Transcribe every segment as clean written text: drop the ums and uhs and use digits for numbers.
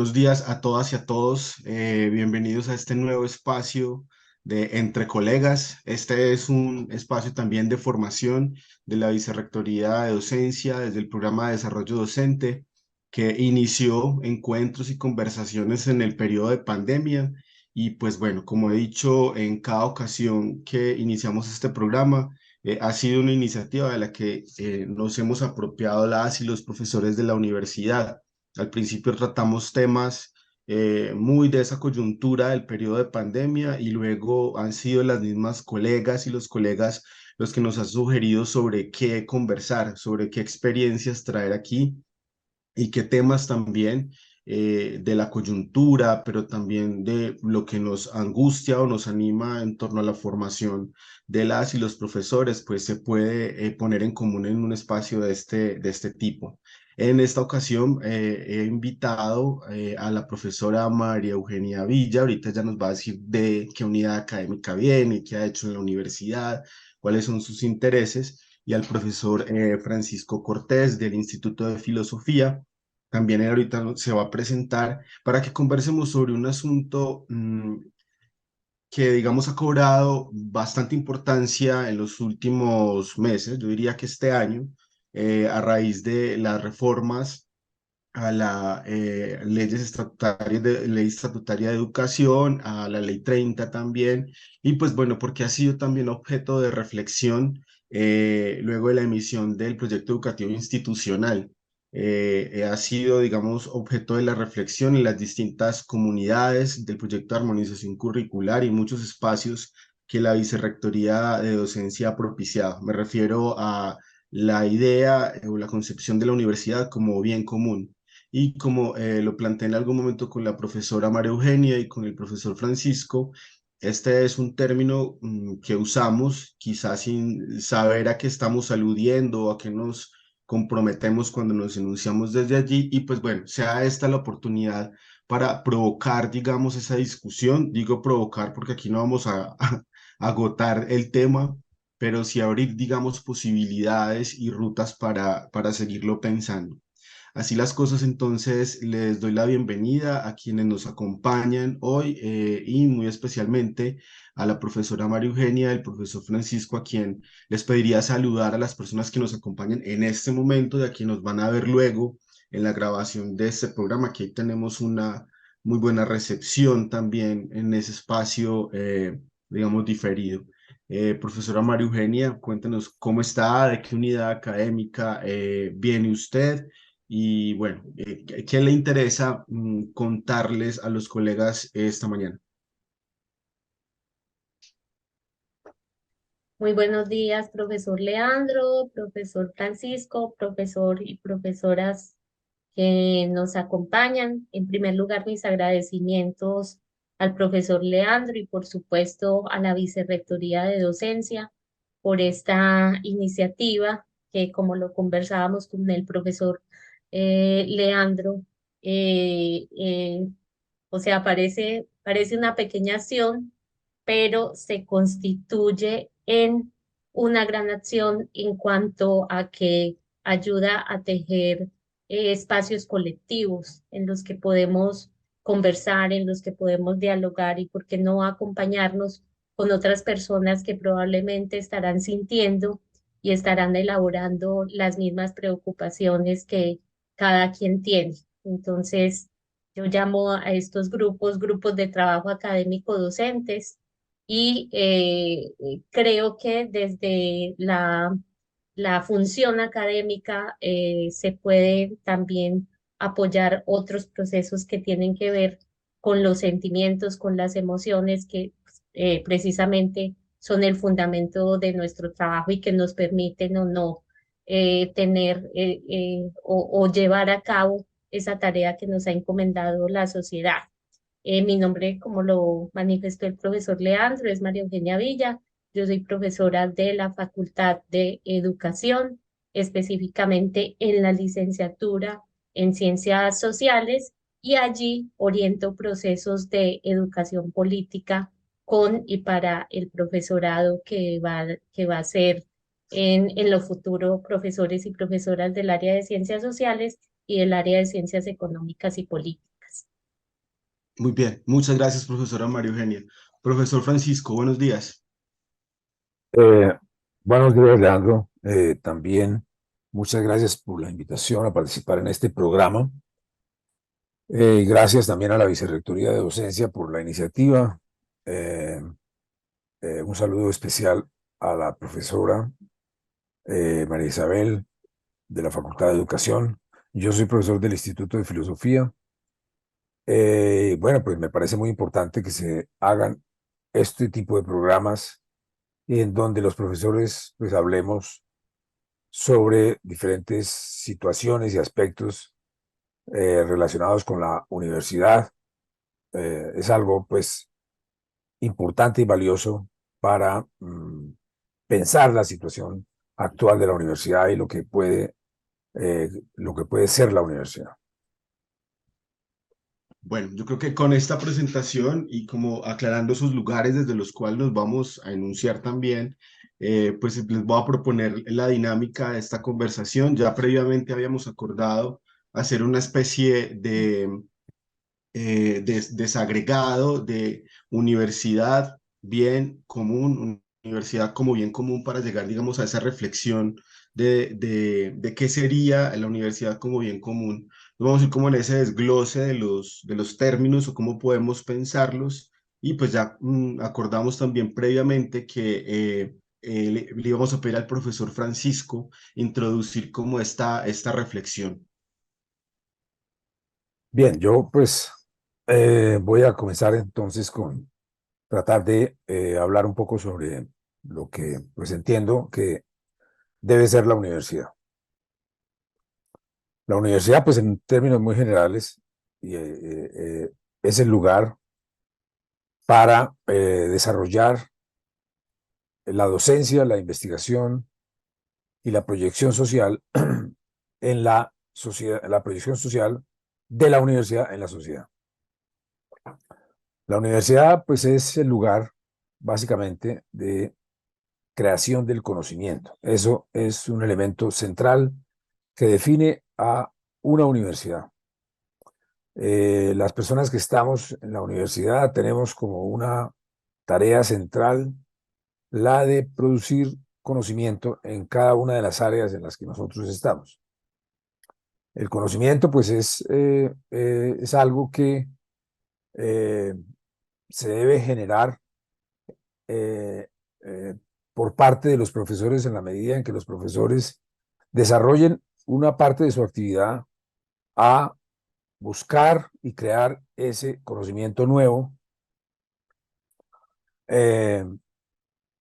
Buenos días a todas y a todos. Bienvenidos a este nuevo espacio de Entre Colegas. Este es un espacio también de formación de la Vicerrectoría de Docencia desde el programa de desarrollo docente que inició encuentros y conversaciones en el periodo de pandemia. Y pues bueno, como he dicho en cada ocasión que iniciamos este programa, ha sido una iniciativa de la que nos hemos apropiado las y los profesores de la universidad. Al principio tratamos temas muy de esa coyuntura del periodo de pandemia y luego han sido las mismas colegas y los colegas los que nos han sugerido sobre qué conversar, sobre qué experiencias traer aquí y qué temas también de la coyuntura, pero también de lo que nos angustia o nos anima en torno a la formación de las y los profesores, pues se puede poner en común en un espacio de este tipo. En esta ocasión he invitado a la profesora María Eugenia Villa. Ahorita ya nos va a decir de qué unidad académica viene, qué ha hecho en la universidad, cuáles son sus intereses, y al profesor Francisco Cortés del Instituto de Filosofía. También él ahorita se va a presentar para que conversemos sobre un asunto que, digamos, ha cobrado bastante importancia en los últimos meses, yo diría que este año, a raíz de las reformas a la ley estatutaria de educación, a la ley 30 también, y pues bueno, porque ha sido también objeto de reflexión luego de la emisión del proyecto educativo institucional. Ha sido, digamos, objeto de la reflexión en las distintas comunidades del proyecto de armonización curricular y muchos espacios que la Vicerrectoría de Docencia ha propiciado. Me refiero a la idea o la concepción de la universidad como bien común. Y como lo planteé en algún momento con la profesora María Eugenia y con el profesor Francisco, este es un término que usamos quizás sin saber a qué estamos aludiendo o a qué nos comprometemos cuando nos enunciamos desde allí. Y pues bueno, sea esta la oportunidad para provocar, digamos, esa discusión. Digo provocar porque aquí no vamos a agotar el tema, pero sí abrir, digamos, posibilidades y rutas para seguirlo pensando. Así las cosas, entonces les doy la bienvenida a quienes nos acompañan hoy y muy especialmente a la profesora María Eugenia, el profesor Francisco, a quien les pediría saludar a las personas que nos acompañan en este momento y a quienes nos van a ver luego en la grabación de este programa. Aquí tenemos una muy buena recepción también en ese espacio, digamos, diferido. Profesora María Eugenia, cuéntenos cómo está, de qué unidad académica viene usted y bueno, ¿qué le interesa contarles a los colegas esta mañana? Muy buenos días, profesor Leandro, profesor Francisco, profesor y profesoras que nos acompañan. En primer lugar, mis agradecimientos al profesor Leandro y por supuesto a la Vicerrectoría de Docencia por esta iniciativa que, como lo conversábamos con el profesor Leandro, eh, eh, o sea, parece una pequeña acción, pero se constituye en una gran acción en cuanto a que ayuda a tejer espacios colectivos en los que podemos conversar, en los que podemos dialogar y, por qué no, acompañarnos con otras personas que probablemente estarán sintiendo y estarán elaborando las mismas preocupaciones que cada quien tiene. Entonces, yo llamo a estos grupos de trabajo académico docentes y creo que desde la función académica se puede también apoyar otros procesos que tienen que ver con los sentimientos, con las emociones que precisamente son el fundamento de nuestro trabajo y que nos permiten o no tener o llevar a cabo esa tarea que nos ha encomendado la sociedad. Mi nombre, como lo manifestó el profesor Leandro, es María Eugenia Villa. Yo soy profesora de la Facultad de Educación, específicamente en la licenciatura en Ciencias Sociales, y allí oriento procesos de educación política con y para el profesorado que va a ser en lo futuro profesores y profesoras del área de Ciencias Sociales y del área de Ciencias Económicas y Políticas. Muy bien, muchas gracias, profesora María Eugenia. Profesor Francisco, buenos días. Eh, Buenos días, Leandro. También muchas gracias por la invitación a participar en este programa. Y gracias también a la Vicerrectoría de Docencia por la iniciativa. Eh, un saludo especial a la profesora María Isabel de la Facultad de Educación. Yo soy profesor del Instituto de Filosofía. Bueno, pues me parece muy importante que se hagan este tipo de programas en donde los profesores pues hablemos sobre diferentes situaciones y aspectos relacionados con la universidad. Es algo, pues, importante y valioso para pensar la situación actual de la universidad y lo que puede ser la universidad. Bueno, yo creo que con esta presentación y como aclarando sus lugares desde los cuales nos vamos a enunciar también, pues les voy a proponer la dinámica de esta conversación. Ya previamente habíamos acordado hacer una especie de desagregado de universidad, bien común, universidad como bien común para llegar, digamos, a esa reflexión de qué sería la universidad como bien común. Vamos a ir como en ese desglose de los términos o cómo podemos pensarlos y pues ya acordamos también previamente que le íbamos a pedir al profesor Francisco introducir como esta reflexión. Bien, yo pues voy a comenzar entonces con tratar de hablar un poco sobre lo que pues entiendo que debe ser la universidad. La universidad, pues en términos muy generales, es el lugar para desarrollar la docencia, la investigación y la proyección social en la sociedad, la proyección social de la universidad en la sociedad. La universidad, pues, es el lugar básicamente de creación del conocimiento. Eso es un elemento central que define a una universidad. Las personas que estamos en la universidad tenemos como una tarea central la de producir conocimiento en cada una de las áreas en las que nosotros estamos. El conocimiento, pues, es algo que eh, se debe generar eh, eh, por parte de los profesores en la medida en que los profesores desarrollen una parte de su actividad a buscar y crear ese conocimiento nuevo eh,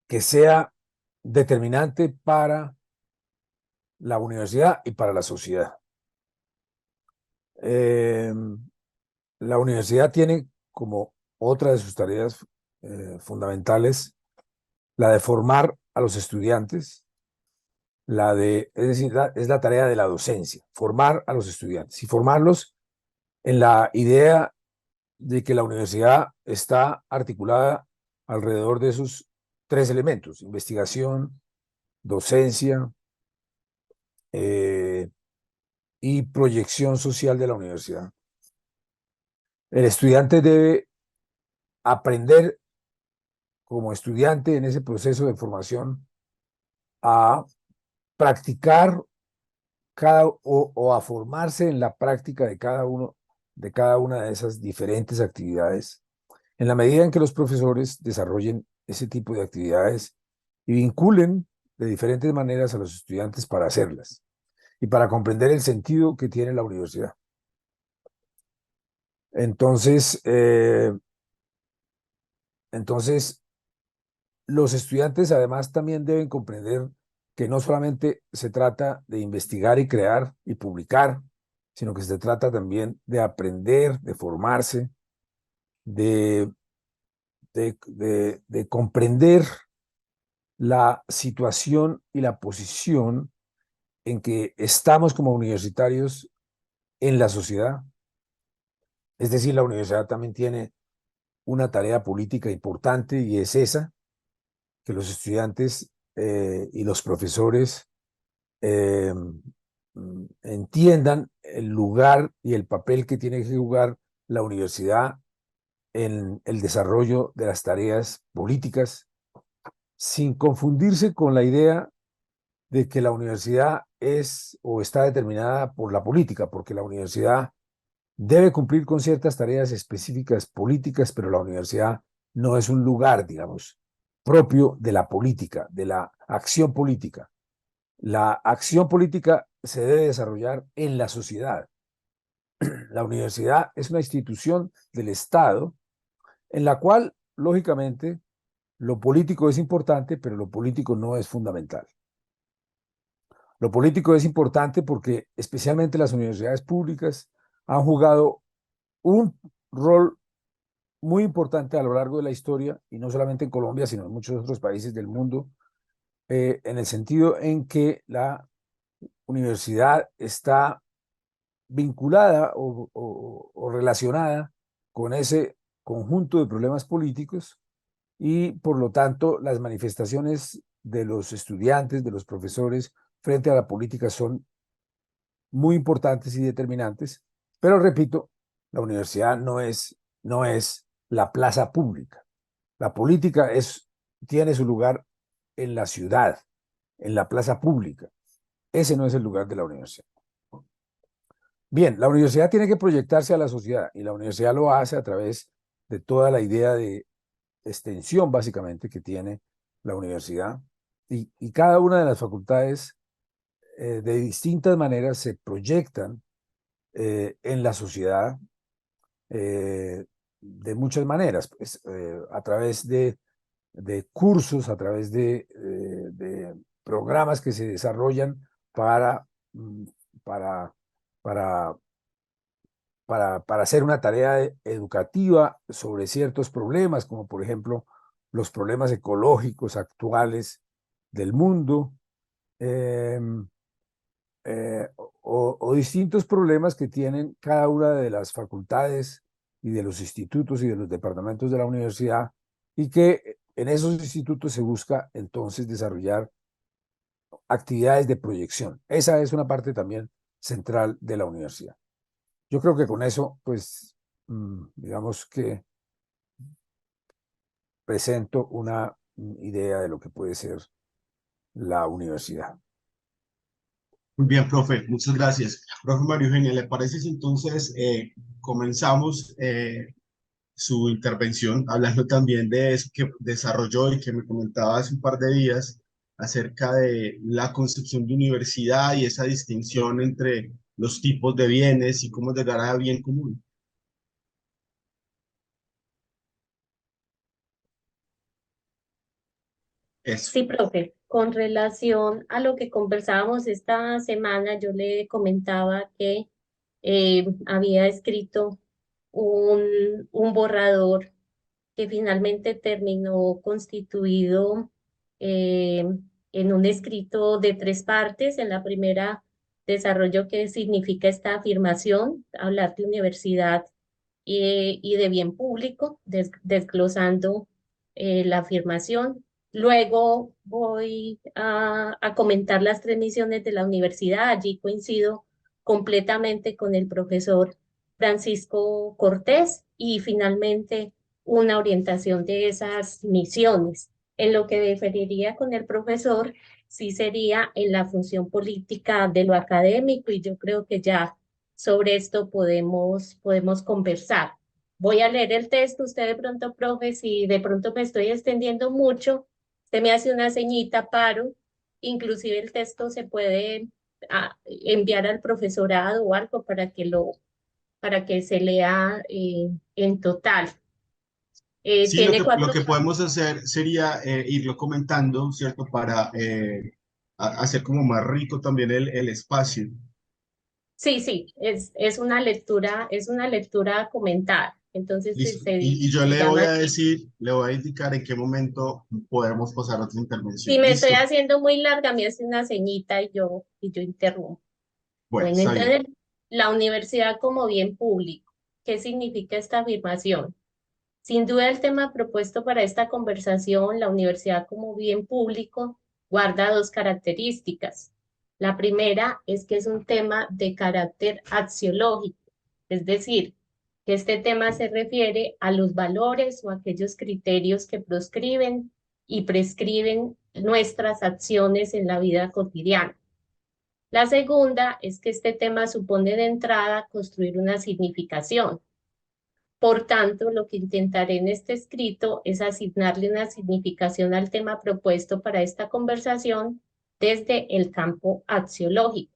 que sea determinante para la universidad y para la sociedad. Eh, la universidad tiene como otra de sus tareas fundamentales la de formar a los estudiantes, es decir, es la tarea de la docencia, formar a los estudiantes y formarlos en la idea de que la universidad está articulada alrededor de esos tres elementos: investigación, docencia eh, y proyección social de la universidad. El estudiante debe aprender como estudiante en ese proceso de formación a practicar o a formarse en la práctica de cada una de esas diferentes actividades, en la medida en que los profesores desarrollen ese tipo de actividades y vinculen de diferentes maneras a los estudiantes para hacerlas y para comprender el sentido que tiene la universidad. Entonces, entonces los estudiantes además también deben comprender que no solamente se trata de investigar y crear y publicar, sino que se trata también de aprender, de formarse, de, de comprender la situación y la posición en que estamos como universitarios en la sociedad. Es decir, la universidad también tiene una tarea política importante y es esa, que los estudiantes y los profesores eh, entiendan el lugar y el papel que tiene que jugar la universidad en el desarrollo de las tareas políticas, sin confundirse con la idea de que la universidad es o está determinada por la política, porque la universidad debe cumplir con ciertas tareas específicas políticas, pero la universidad no es un lugar, digamos, propio de la política, de la acción política. La acción política se debe desarrollar en la sociedad. La universidad es una institución del Estado en la cual, lógicamente, lo político es importante, pero lo político no es fundamental. Lo político es importante porque especialmente las universidades públicas han jugado un rol muy importante a lo largo de la historia, y no solamente en Colombia, sino en muchos otros países del mundo, en el sentido en que la universidad está vinculada o relacionada con ese conjunto de problemas políticos, y por lo tanto las manifestaciones de los estudiantes, de los profesores frente a la política son muy importantes y determinantes, pero repito, la universidad no es la plaza pública. La política tiene su lugar en la ciudad, en la plaza pública. Ese no es el lugar de la universidad. Bien, la universidad tiene que proyectarse a la sociedad, y la universidad lo hace a través de toda la idea de extensión, básicamente, que tiene la universidad, y cada una de las facultades de distintas maneras se proyectan en la sociedad de muchas maneras, pues, a través de cursos, a través de programas que se desarrollan para, mm, para, para, para hacer una tarea educativa sobre ciertos problemas, como por ejemplo los problemas ecológicos actuales del mundo, em, o distintos problemas que tienen cada una de las facultades y de los institutos y de los departamentos de la universidad, y que en esos institutos se busca entonces desarrollar actividades de proyección. Esa es una parte también central de la universidad. Yo creo que con eso, pues, digamos que presento una idea de lo que puede ser la universidad. Muy bien, profe, muchas gracias. Profe María Eugenia, ¿le parece si entonces comenzamos su intervención hablando también de eso que desarrolló y que me comentaba hace un par de días acerca de la concepción de universidad y esa distinción entre los tipos de bienes y cómo llegar a bien común? Eso. Sí, profe, con relación a lo que conversábamos esta semana, yo le comentaba que había escrito un borrador que finalmente terminó constituido eh, en un escrito de 3 partes. En la primera, desarrollo qué significa esta afirmación, hablar de universidad y de bien público, desglosando la afirmación. Luego voy a comentar las 3 misiones de la universidad. Allí coincido completamente con el profesor Francisco Cortés, y finalmente una orientación de esas misiones. En lo que diferiría con el profesor, sí sería en la función política de lo académico, y yo creo que ya sobre esto podemos conversar. Voy a leer el texto. Usted de pronto, profe, si de pronto me estoy extendiendo mucho, usted me hace una ceñita, paro. Inclusive el texto se puede enviar al profesorado o algo para que se lea en total. Sí, Tiene lo cuatro. que podemos hacer sería irlo comentando, ¿cierto? Para hacer como más rico también el espacio. Sí, sí, es una lectura comentada. Entonces Listo. Y yo se le voy llama a así. decir, le voy a indicar en qué momento podemos pasar a otra intervención. Si me estoy Listo. haciendo muy larga, me hace una ceñita y yo interrumpo. Bueno, Bueno, está bien. entonces, la universidad como bien público. ¿Qué significa esta afirmación? Sin duda, el tema propuesto para esta conversación, la universidad como bien público, guarda 2 características. La primera es que es un tema de carácter axiológico, es decir, que este tema se refiere a los valores o aquellos criterios que proscriben y prescriben nuestras acciones en la vida cotidiana. La segunda es que este tema supone de entrada construir una significación. Por tanto, lo que intentaré en este escrito es asignarle una significación al tema propuesto para esta conversación desde el campo axiológico,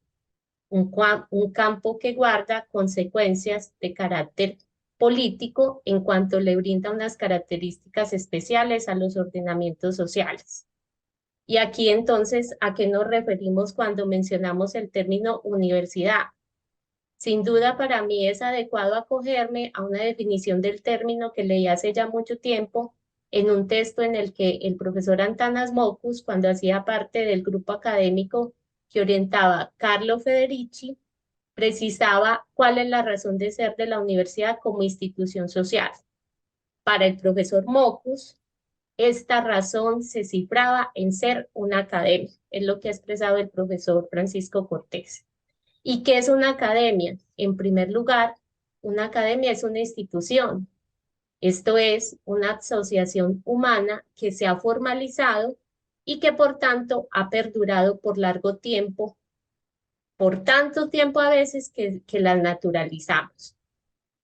un campo que guarda consecuencias de carácter político en cuanto le brinda unas características especiales a los ordenamientos sociales. Y aquí entonces, ¿a qué nos referimos cuando mencionamos el término universidad? Sin duda para mí es adecuado acogerme a una definición del término que leí hace ya mucho tiempo en un texto en el que el profesor Antanas Mockus, cuando hacía parte del grupo académico que orientaba Carlo Federici, precisaba cuál es la razón de ser de la universidad como institución social. Para el profesor Mockus, esta razón se cifraba en ser una academia, es lo que ha expresado el profesor Francisco Cortés. ¿Y qué es una academia? En primer lugar, una academia es una institución. Esto es una asociación humana que se ha formalizado y que por tanto ha perdurado por largo tiempo, por tanto tiempo a veces que las naturalizamos.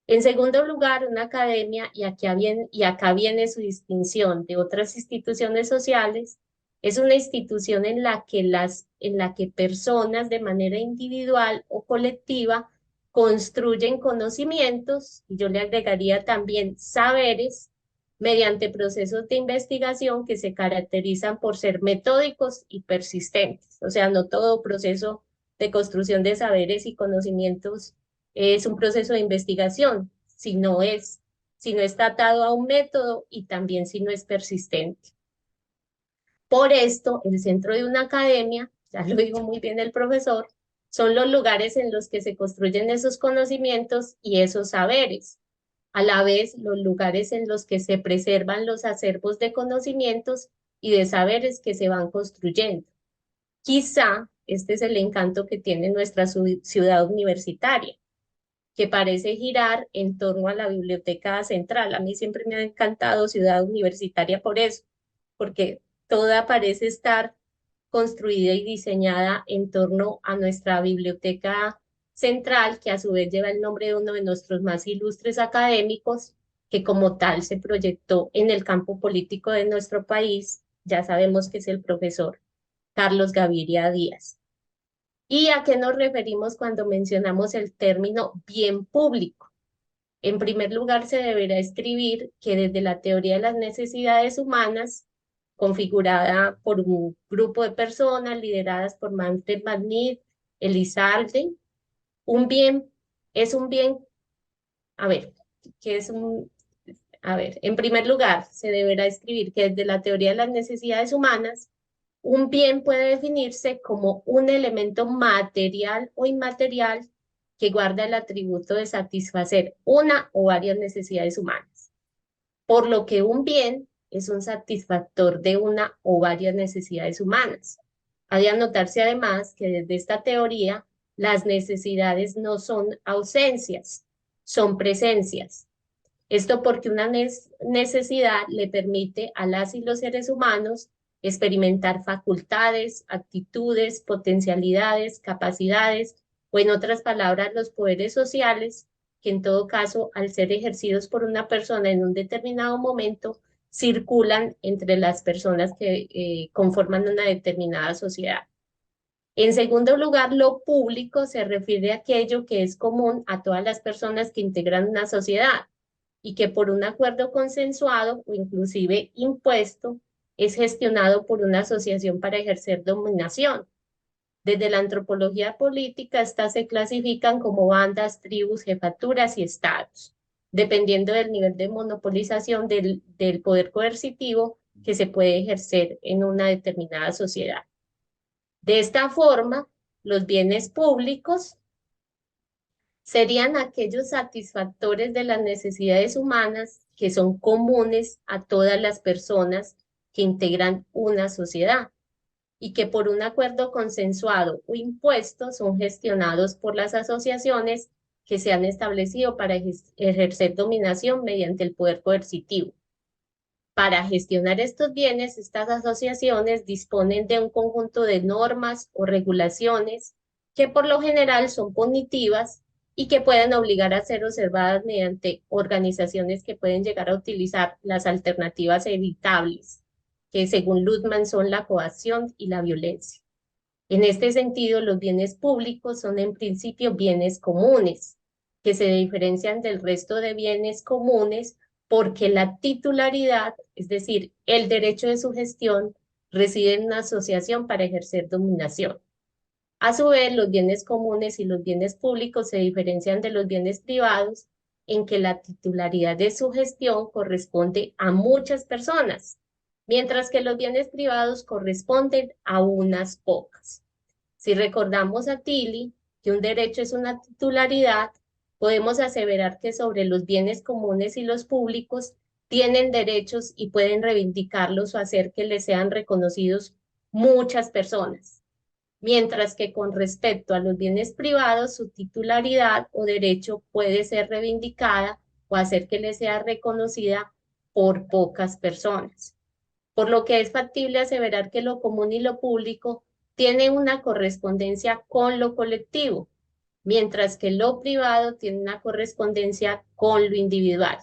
En segundo lugar, una academia, y acá viene su distinción de otras instituciones sociales, es una institución en la que personas de manera individual o colectiva construyen conocimientos, y yo le agregaría también saberes, mediante procesos de investigación que se caracterizan por ser metódicos y persistentes. O sea, no todo proceso de construcción de saberes y conocimientos es un proceso de investigación, si no está atado a un método y también si no es persistente. Por esto, el centro de una academia, ya lo dijo muy bien el profesor, son los lugares en los que se construyen esos conocimientos y esos saberes. A la vez, los lugares en los que se preservan los acervos de conocimientos y de saberes que se van construyendo. Quizá este es el encanto que tiene nuestra ciudad universitaria, que parece girar en torno a la biblioteca central. A mí siempre me ha encantado Ciudad Universitaria por eso, porque toda parece estar construida y diseñada en torno a nuestra biblioteca central, que a su vez lleva el nombre de uno de nuestros más ilustres académicos, que como tal se proyectó en el campo político de nuestro país. Ya sabemos que es el profesor Carlos Gaviria Díaz. ¿Y a qué nos referimos cuando mencionamos el término bien público? En primer lugar, se deberá escribir que desde la teoría de las necesidades humanas, configurada por un grupo de personas lideradas por Manfred Magnitt, Elizalde, un bien es un bien, a ver, ¿qué es un? A ver, en primer lugar, se deberá escribir que desde la teoría de las necesidades humanas, un bien puede definirse como un elemento material o inmaterial que guarda el atributo de satisfacer una o varias necesidades humanas, por lo que un bien es un satisfactor de una o varias necesidades humanas. Ha de anotarse además que desde esta teoría las necesidades no son ausencias, son presencias. Esto porque una necesidad le permite a las y los seres humanos experimentar facultades, actitudes, potencialidades, capacidades, o en otras palabras, los poderes sociales, que en todo caso, al ser ejercidos por una persona en un determinado momento, circulan entre las personas que conforman una determinada sociedad. En segundo lugar, lo público se refiere a aquello que es común a todas las personas que integran una sociedad y que por un acuerdo consensuado o inclusive impuesto es gestionado por una asociación para ejercer dominación. Desde la antropología política, estas se clasifican como bandas, tribus, jefaturas y estados, dependiendo del nivel de monopolización del poder coercitivo que se puede ejercer en una determinada sociedad. De esta forma, los bienes públicos serían aquellos satisfactores de las necesidades humanas que son comunes a todas las personas que integran una sociedad y que por un acuerdo consensuado o impuesto son gestionados por las asociaciones que se han establecido para ejercer dominación mediante el poder coercitivo. Para gestionar estos bienes, estas asociaciones disponen de un conjunto de normas o regulaciones que por lo general son punitivas y que pueden obligar a ser observadas mediante organizaciones que pueden llegar a utilizar las alternativas evitables, que según Luthmann son la coacción y la violencia. En este sentido, los bienes públicos son en principio bienes comunes, que se diferencian del resto de bienes comunes porque la titularidad, es decir, el derecho de su gestión, reside en una asociación para ejercer dominación. A su vez, los bienes comunes y los bienes públicos se diferencian de los bienes privados en que la titularidad de su gestión corresponde a muchas personas, mientras que los bienes privados corresponden a unas pocas. Si recordamos a Tilly que un derecho es una titularidad, podemos aseverar que sobre los bienes comunes y los públicos tienen derechos y pueden reivindicarlos o hacer que les sean reconocidos muchas personas, mientras que con respecto a los bienes privados, su titularidad o derecho puede ser reivindicada o hacer que les sea reconocida por pocas personas, por lo que es factible aseverar que lo común y lo público tienen una correspondencia con lo colectivo, mientras que lo privado tiene una correspondencia con lo individual.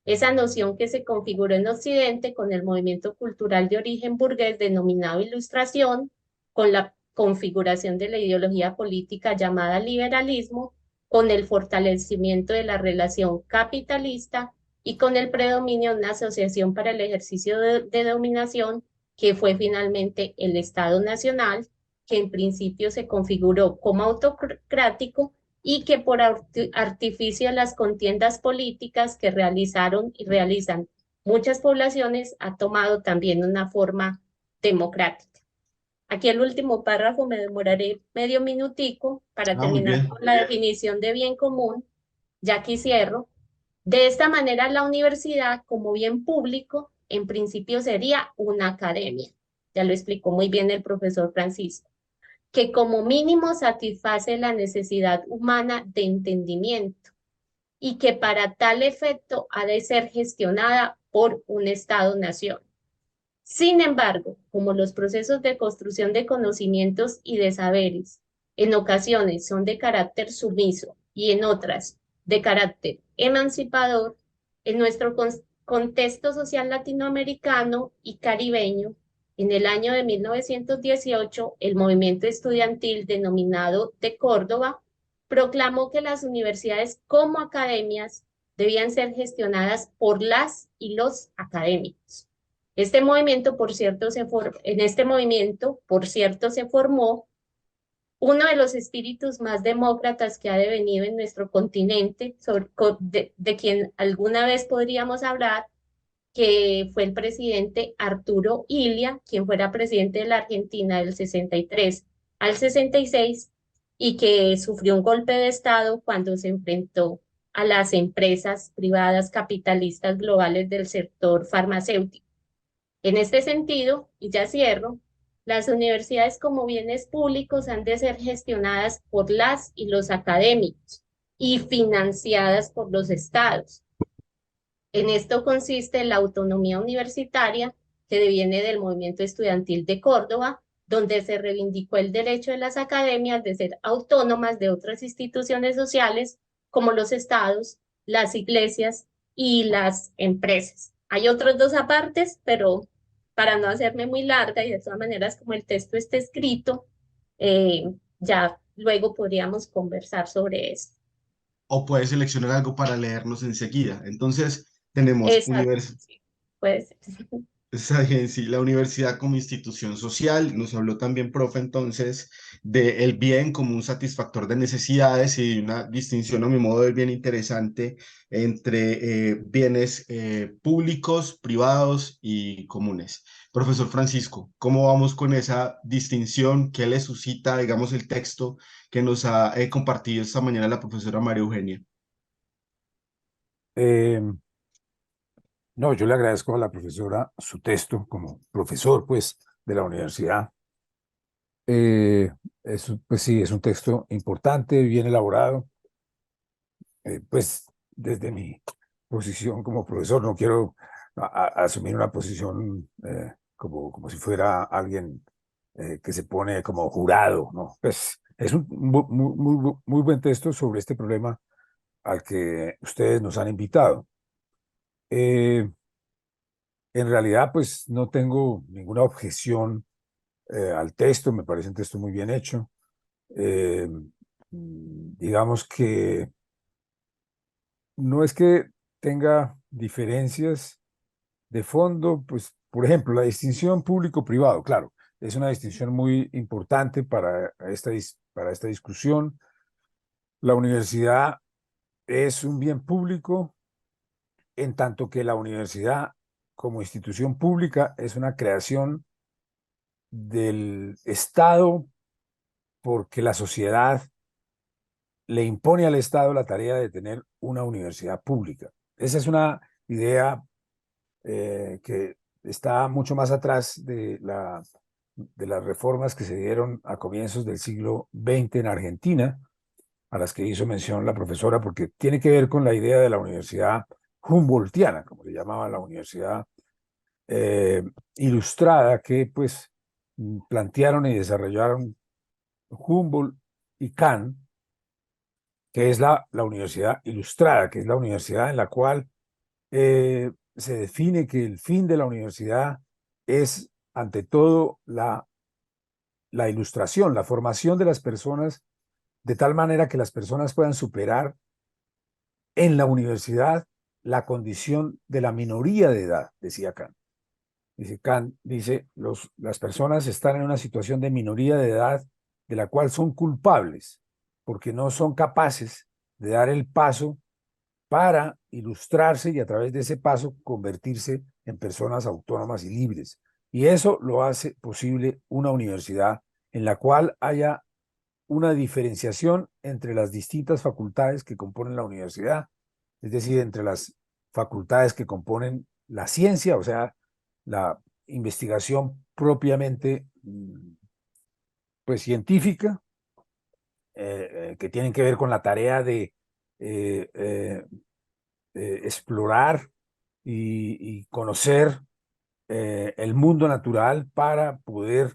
Esa noción que se configuró en Occidente con el movimiento cultural de origen burgués denominado Ilustración, con la configuración de la ideología política llamada liberalismo, con el fortalecimiento de la relación capitalista y con el predominio de una asociación para el ejercicio de dominación que fue finalmente el Estado Nacional, que en principio se configuró como autocrático y que por artificio de las contiendas políticas que realizaron y realizan muchas poblaciones ha tomado también una forma democrática. Aquí el último párrafo me demoraré medio minutico para Muy terminar bien. con la definición de bien común, ya que cierro. De esta manera, la universidad como bien público, en principio sería una academia. Ya lo explicó muy bien el profesor Francisco, que como mínimo satisface la necesidad humana de entendimiento y que para tal efecto ha de ser gestionada por un Estado-nación. Sin embargo, como los procesos de construcción de conocimientos y de saberes en ocasiones son de carácter sumiso y en otras de carácter emancipador, en nuestro contexto social latinoamericano y caribeño, en el año de 1918, el movimiento estudiantil denominado de Córdoba proclamó que las universidades como academias debían ser gestionadas por las y los académicos. Este movimiento, por cierto, en este movimiento, por cierto, se formó uno de los espíritus más demócratas que ha devenido en nuestro continente, de quien alguna vez podríamos hablar, que fue el presidente Arturo Illia, quien fuera presidente de la Argentina del 63 al 66 y que sufrió un golpe de Estado cuando se enfrentó a las empresas privadas capitalistas globales del sector farmacéutico. En este sentido, y ya cierro, las universidades como bienes públicos han de ser gestionadas por las y los académicos y financiadas por los estados. En esto consiste la autonomía universitaria que deviene del movimiento estudiantil de Córdoba, donde se reivindicó el derecho de las academias de ser autónomas de otras instituciones sociales como los estados, las iglesias y las empresas. Hay otros dos apartes, pero para no hacerme muy larga y de todas maneras como el texto está escrito, ya luego podríamos conversar sobre esto. O puedes seleccionar algo para leernos enseguida. Entonces, tenemos Exacto, sí, puede ser. Está bien, sí, la universidad como institución social, nos habló también, profe, entonces, del bien como un satisfactor de necesidades y de una distinción, a mi modo de ver, bien interesante entre bienes públicos, privados y comunes. Profesor Francisco, ¿cómo vamos con esa distinción? ¿Qué le suscita, digamos, el texto que nos ha compartido esta mañana la profesora María Eugenia? Eh, no, yo le agradezco a la profesora su texto como profesor, pues, de la universidad. Pues sí, es un texto importante, bien elaborado, Pues desde mi posición como profesor, no quiero asumir una posición como si fuera alguien que se pone como jurado, ¿no? Pues es un muy buen texto sobre este problema al que ustedes nos han invitado. Eh, en realidad, pues no tengo ninguna objeción al texto, me parece un texto muy bien hecho. Digamos que no es que tenga diferencias de fondo, pues, por ejemplo, la distinción público-privado, claro, es una distinción muy importante para esta discusión. La universidad es un bien público, en tanto que la universidad como institución pública es una creación del Estado porque la sociedad le impone al Estado la tarea de tener una universidad pública. Esa es una idea que está mucho más atrás de las reformas que se dieron a comienzos del siglo XX en Argentina, a las que hizo mención la profesora, porque tiene que ver con la idea de la universidad Humboldtiana, como le llamaba la universidad eh, ilustrada, que pues plantearon y desarrollaron Humboldt y Kant, que es la universidad ilustrada, que es la universidad en la cual se define que el fin de la universidad es, ante todo, la ilustración, la formación de las personas, de tal manera que las personas puedan superar en la universidad la condición de la minoría de edad, decía Kant. Dice Kant, dice, las personas están en una situación de minoría de edad de la cual son culpables, porque no son capaces de dar el paso para ilustrarse y a través de ese paso convertirse en personas autónomas y libres. Y eso lo hace posible una universidad en la cual haya una diferenciación entre las distintas facultades que componen la universidad, es decir, entre las facultades que componen la ciencia, o sea, la investigación propiamente pues científica, que tienen que ver con la tarea de eh, eh, explorar y conocer el mundo natural para poder,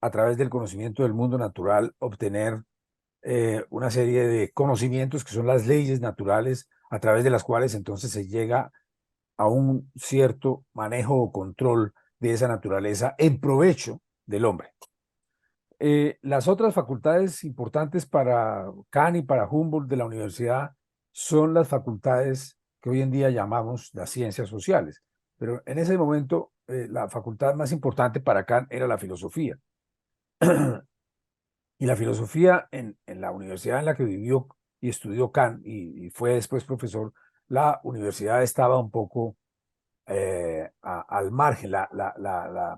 a través del conocimiento del mundo natural, obtener una serie de conocimientos que son las leyes naturales, a través de las cuales entonces se llega a un cierto manejo o control de esa naturaleza en provecho del hombre. Las otras facultades importantes para Kant y para Humboldt de la universidad son las facultades que hoy en día llamamos las ciencias sociales. Pero en ese momento, la facultad más importante para Kant era la filosofía. Y la filosofía en la universidad en la que vivió y estudió Kant y fue después profesor, la universidad estaba un poco al margen,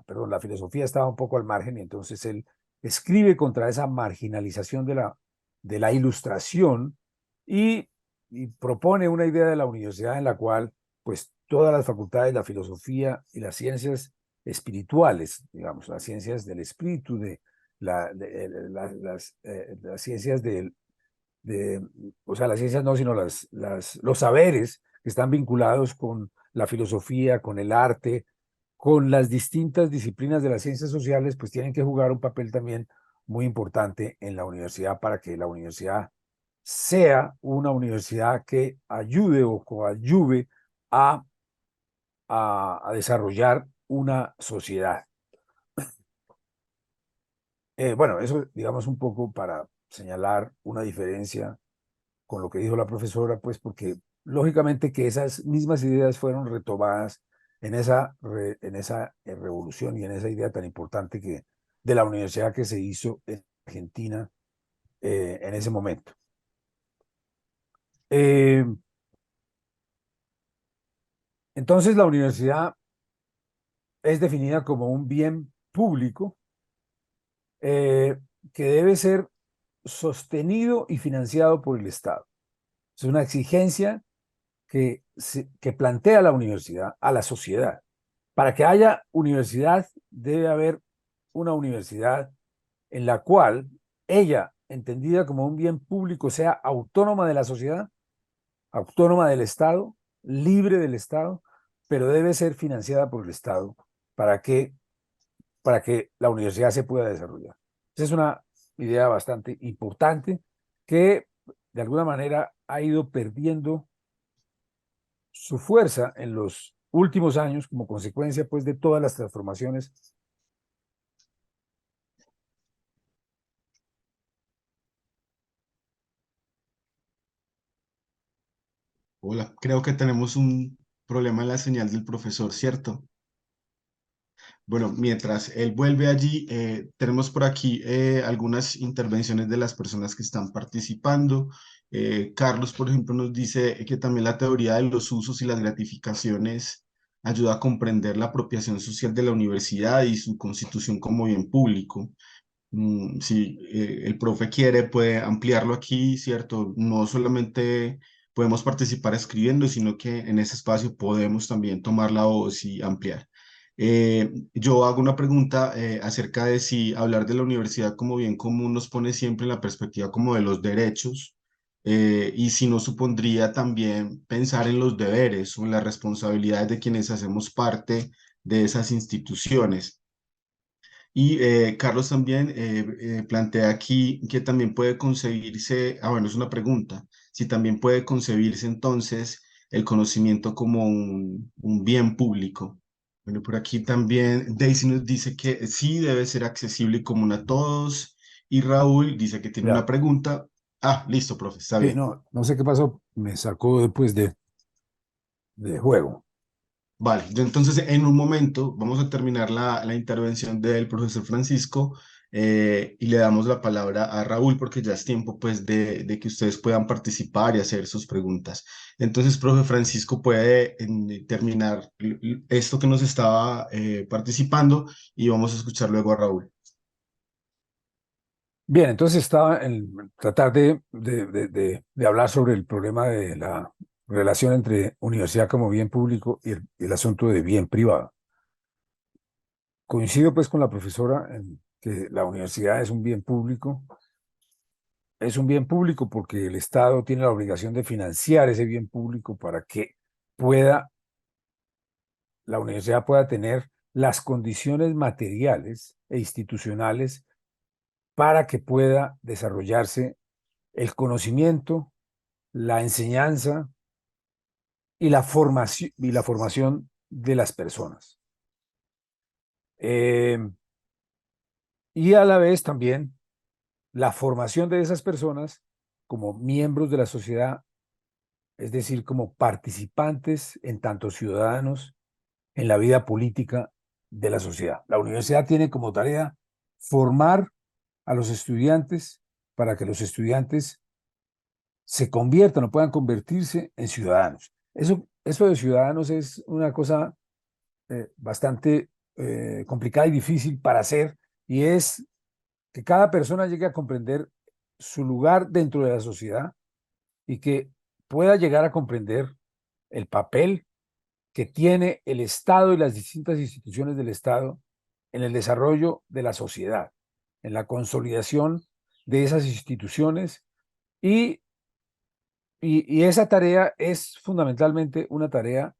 perdón, la filosofía estaba un poco al margen y entonces él escribe contra esa marginalización de la ilustración y, y propone una idea de la universidad en la cual pues todas las facultades, la filosofía y las ciencias espirituales, digamos, las ciencias del espíritu, las ciencias o sea, las ciencias no, sino los saberes que están vinculados con la filosofía, con el arte, con las distintas disciplinas de las ciencias sociales, pues tienen que jugar un papel también muy importante en la universidad para que la universidad sea una universidad que ayude o coadyuve a, a desarrollar una sociedad. Bueno, eso digamos un poco para señalar una diferencia con lo que dijo la profesora, pues porque lógicamente que esas mismas ideas fueron retomadas en esa revolución y en esa idea tan importante de la universidad que se hizo en Argentina en ese momento. Eh, entonces la universidad es definida como un bien público eh, que debe ser sostenido y financiado por el Estado. Es una exigencia que plantea la universidad a la sociedad. Para que haya universidad, debe haber una universidad en la cual ella, entendida como un bien público, sea autónoma de la sociedad autónoma del Estado, libre del Estado, pero debe ser financiada por el Estado para que, para que la universidad se pueda desarrollar. Esa es una idea bastante importante que de alguna manera ha ido perdiendo su fuerza en los últimos años como consecuencia pues de todas las transformaciones. Hola, creo que tenemos un problema en la señal del profesor, ¿cierto? Bueno, mientras él vuelve allí, tenemos por aquí algunas intervenciones de las personas que están participando. Carlos, por ejemplo, nos dice que también la teoría de los usos y las gratificaciones ayuda a comprender la apropiación social de la universidad y su constitución como bien público. Si el profe quiere, puede ampliarlo aquí, ¿cierto? No solamente podemos participar escribiendo, sino que en ese espacio podemos también tomar la voz y ampliar. Yo hago una pregunta acerca de si hablar de la universidad como bien común nos pone siempre en la perspectiva como de los derechos, y si no supondría también pensar en los deberes o en las responsabilidades de quienes hacemos parte de esas instituciones. Y Carlos también plantea aquí que también puede concebirse, bueno, es una pregunta, si también puede concebirse entonces el conocimiento como un bien público. Bueno, por aquí también Daisy nos dice que sí debe ser accesible y común a todos. Y Raúl dice que tiene una Ya. pregunta. Ah, listo, profe, está Sí, bien. no, no sé qué pasó, me sacó después de juego. Vale, entonces en un momento vamos a terminar la intervención del profesor Francisco, y le damos la palabra a Raúl porque ya es tiempo pues de que ustedes puedan participar y hacer sus preguntas. Entonces, profe Francisco puede terminar esto que nos estaba participando y vamos a escuchar luego a Raúl. Bien, entonces estaba en tratar de hablar sobre el problema de la relación entre universidad como bien público y el asunto de bien privado. Coincido pues con la profesora en que la universidad es un bien público porque el Estado tiene la obligación de financiar ese bien público para que pueda, la universidad pueda tener las condiciones materiales e institucionales para que pueda desarrollarse el conocimiento, la enseñanza y la formación de las personas. Eh, y a la vez también la formación de esas personas como miembros de la sociedad, es decir, como participantes en tanto ciudadanos en la vida política de la sociedad. La universidad tiene como tarea formar a los estudiantes para que los estudiantes se conviertan o puedan convertirse en ciudadanos. Eso de ciudadanos es una cosa bastante complicada y difícil para hacer, y es que cada persona llegue a comprender su lugar dentro de la sociedad y que pueda llegar a comprender el papel que tiene el Estado y las distintas instituciones del Estado en el desarrollo de la sociedad, en la consolidación de esas instituciones, y, y esa tarea es fundamentalmente una tarea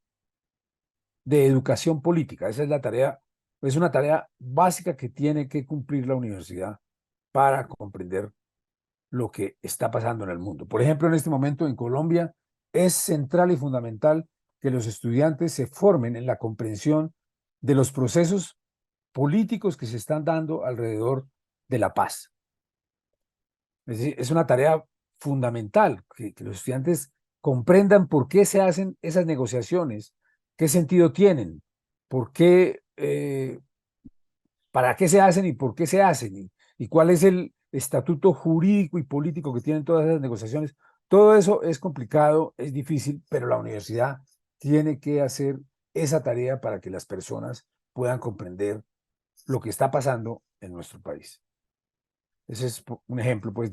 de educación política. Esa es la tarea, es una tarea básica que tiene que cumplir la universidad para comprender lo que está pasando en el mundo. Por ejemplo, en este momento en Colombia es central y fundamental que los estudiantes se formen en la comprensión de los procesos políticos que se están dando alrededor de la paz. Es decir, es una tarea fundamental que los estudiantes comprendan por qué se hacen esas negociaciones, qué sentido tienen, por qué, para qué se hacen y por qué se hacen, y cuál es el estatuto jurídico y político que tienen todas esas negociaciones. Todo eso es complicado, es difícil, pero la universidad tiene que hacer esa tarea para que las personas puedan comprender lo que está pasando en nuestro país. Ese es un ejemplo, pues,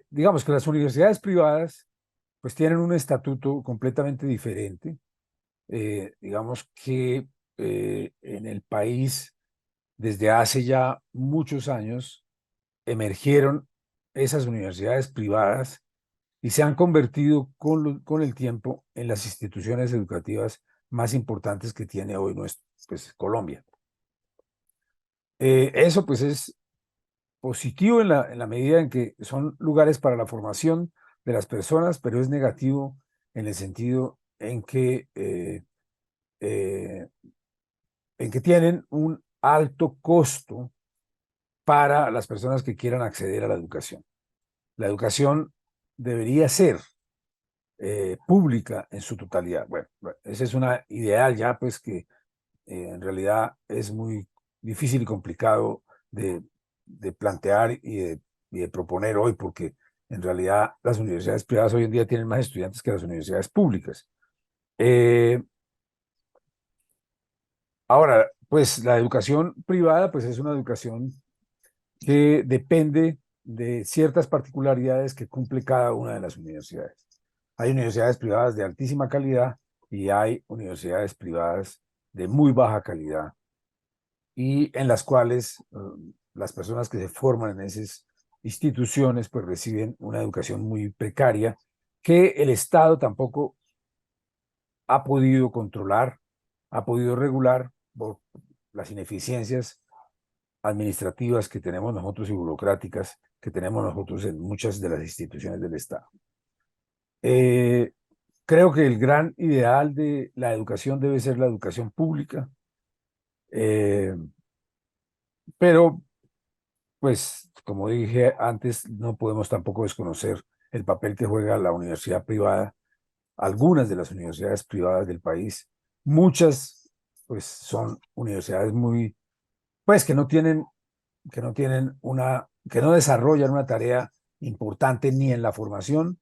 digamos que las universidades privadas, pues, tienen un estatuto completamente diferente. Digamos que en el país, desde hace ya muchos años, emergieron esas universidades privadas y se han convertido con el tiempo en las instituciones educativas más importantes que tiene hoy pues, Colombia. Eso pues es positivo en la medida en que son lugares para la formación de las personas, pero es negativo en el sentido eh, en que tienen un alto costo para las personas que quieran acceder a la educación. La educación debería ser pública en su totalidad. Bueno, ese es una ideal ya, pues que en realidad es muy difícil y complicado de plantear y de proponer hoy, porque en realidad las universidades privadas hoy en día tienen más estudiantes que las universidades públicas. Ahora, pues la educación privada, pues es una educación que depende de ciertas particularidades que cumple cada una de las universidades. Hay universidades privadas de altísima calidad y hay universidades privadas de muy baja calidad y en las cuales las personas que se forman en esas instituciones pues reciben una educación muy precaria que el Estado tampoco ha podido controlar, ha podido regular por las ineficiencias administrativas que tenemos nosotros y burocráticas que tenemos nosotros en muchas de las instituciones del Estado. Creo que el gran ideal de la educación debe ser la educación pública, pero pues como dije antes, no podemos tampoco desconocer el papel que juega la universidad privada, algunas de las universidades privadas del país, muchas pues son universidades muy, pues que no desarrollan una tarea importante ni en la formación,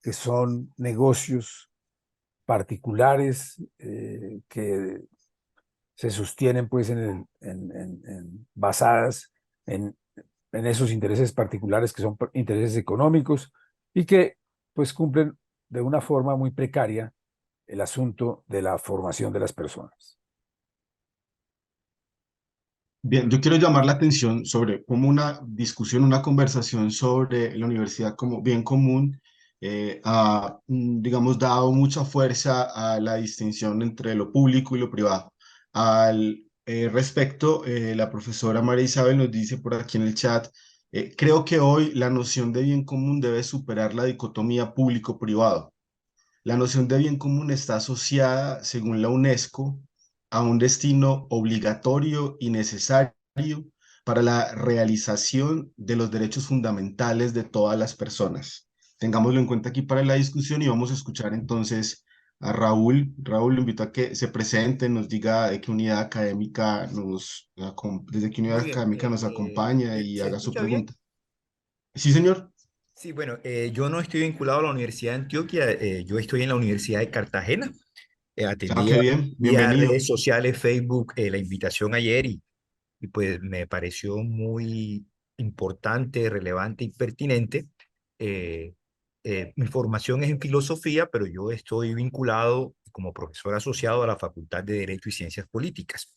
que son negocios particulares que se sostienen pues basadas en, en esos intereses particulares que son intereses económicos y que pues cumplen de una forma muy precaria el asunto de la formación de las personas. Bien, yo quiero llamar la atención sobre cómo una discusión, una conversación sobre la universidad como bien común ha, digamos, dado mucha fuerza a la distinción entre lo público y lo privado. Al respecto, la profesora María Isabel nos dice por aquí en el chat, creo que hoy la noción de bien común debe superar la dicotomía público-privado. La noción de bien común está asociada, según la UNESCO, a un destino obligatorio y necesario para la realización de los derechos fundamentales de todas las personas. Tengámoslo en cuenta aquí para la discusión y vamos a escuchar entonces a Raúl. Raúl, lo invito a que se presente, nos diga de qué unidad académica desde qué unidad Muy bien. académica nos acompaña ¿Sí? y ¿Se haga su escucha bien? pregunta. Sí, señor. Sí, bueno, yo no estoy vinculado a la Universidad de Antioquia, yo estoy en la Universidad de Cartagena. Ah, Atendí qué bien, vía redes bienvenido. sociales, Facebook, la invitación ayer y pues me pareció muy importante, relevante y pertinente. Eh, Mi formación es en filosofía, pero yo estoy vinculado como profesor asociado a la Facultad de Derecho y Ciencias Políticas.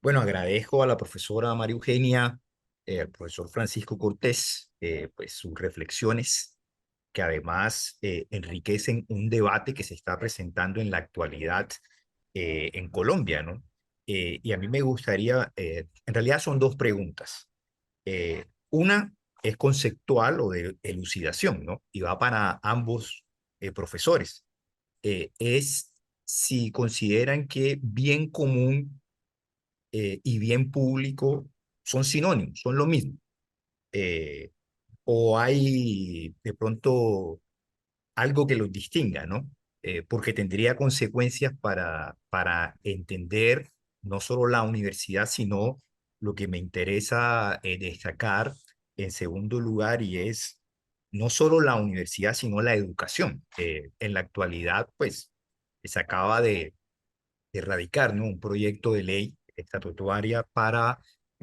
Bueno, agradezco a la profesora María Eugenia, al profesor Francisco Cortés, pues sus reflexiones que además enriquecen un debate que se está presentando en la actualidad en Colombia, ¿no? Y a mí me gustaría, en realidad son dos preguntas. Una es conceptual o de elucidación, ¿no? Y va para ambos profesores. Es si consideran que bien común y bien público son sinónimos, son lo mismo. Eh, o hay de pronto algo que los distinga, ¿no? Porque tendría consecuencias para entender no solo la universidad, sino lo que me interesa destacar en segundo lugar y es no solo la universidad, sino la educación. En la actualidad, pues, se acaba de erradicar, ¿no? Un proyecto de ley estatutaria para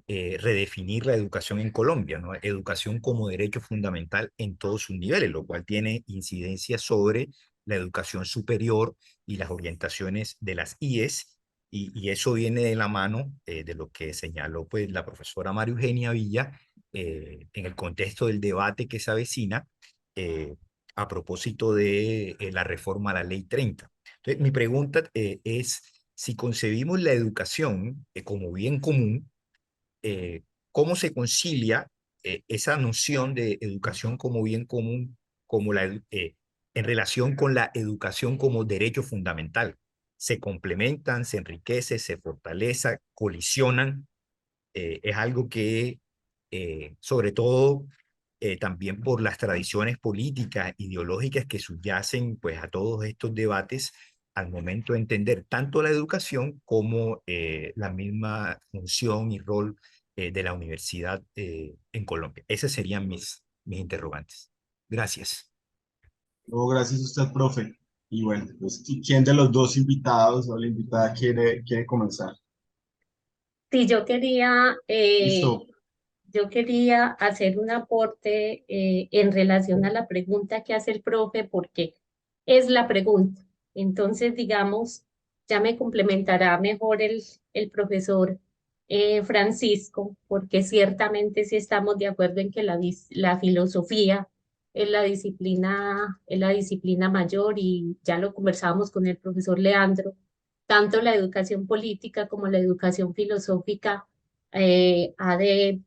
redefinir la educación en Colombia, ¿no? Educación como derecho fundamental en todos sus niveles, lo cual tiene incidencia sobre la educación superior y las orientaciones de las IES, y eso viene de la mano de lo que señaló pues, la profesora María Eugenia Villa en el contexto del debate que se avecina eh, a propósito de la reforma a la Ley 30. Entonces, mi pregunta es, si concebimos la educación como bien común, ¿cómo se concilia esa noción de educación como bien común como en relación con la educación como derecho fundamental? ¿Se complementan, se enriquece, se fortalece, colisionan? Es algo que, sobre todo, también por las tradiciones políticas, ideológicas que subyacen pues, a todos estos debates, al momento de entender tanto la educación como la misma función y rol de la universidad en Colombia. Esas serían mis interrogantes. Gracias. No, gracias a usted, profe. Y bueno, pues, ¿quién de los dos invitados o la invitada quiere comenzar? Sí, Listo. yo quería hacer un aporte en relación a la pregunta que hace el profe, porque es la pregunta. Entonces, digamos, ya me complementará mejor el profesor Francisco, porque ciertamente sí estamos de acuerdo en que la filosofía es la disciplina mayor, y ya lo conversábamos con el profesor Leandro. Tanto la educación política como la educación filosófica ha de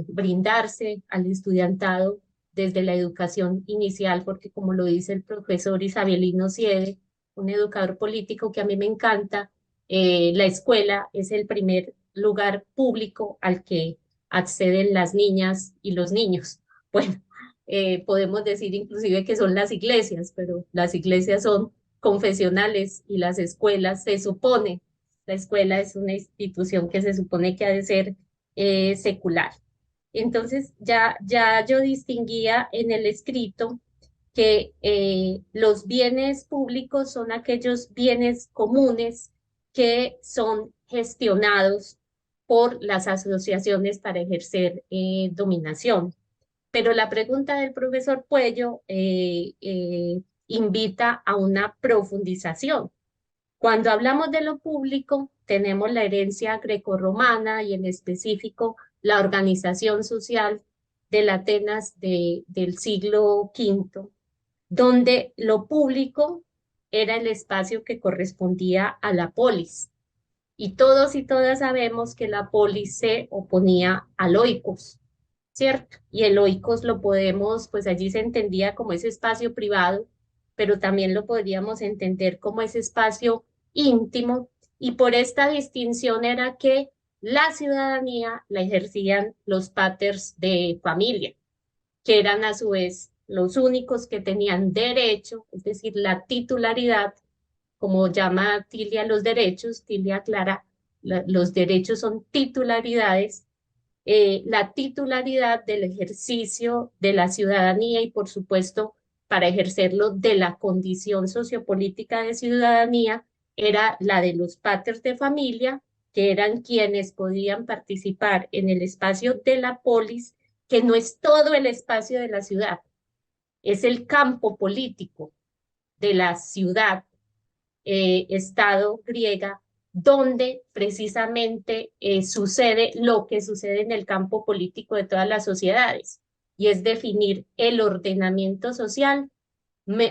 brindarse al estudiantado desde la educación inicial, porque como lo dice el profesor Isabelino Siede, un educador político que a mí me encanta, la escuela es el primer lugar público al que acceden las niñas y los niños. Bueno, podemos decir inclusive que son las iglesias, pero las iglesias son confesionales y las escuelas se supone, la escuela es una institución que se supone que ha de ser secular. Entonces ya yo distinguía en el escrito que los bienes públicos son aquellos bienes comunes que son gestionados por las asociaciones para ejercer dominación. Pero la pregunta del profesor Puello invita a una profundización. Cuando hablamos de lo público, tenemos la herencia grecorromana y en específico la organización social de la Atenas del siglo V, donde lo público era el espacio que correspondía a la polis. Y todos y todas sabemos que la polis se oponía al oikos, ¿cierto? Y el oikos lo podemos, pues allí se entendía como ese espacio privado, pero también lo podríamos entender como ese espacio íntimo, y por esta distinción era que la ciudadanía la ejercían los paters de familia, que eran a su vez los únicos que tenían derecho, es decir, la titularidad, como llama Tilia los derechos, Tilia aclara, los derechos son titularidades, la titularidad del ejercicio de la ciudadanía y, por supuesto, para ejercerlo de la condición sociopolítica de ciudadanía, era la de los paters de familia, que eran quienes podían participar en el espacio de la polis, que no es todo el espacio de la ciudad, es el campo político de la ciudad, estado griega, donde precisamente sucede lo que sucede en el campo político de todas las sociedades, y es definir el ordenamiento social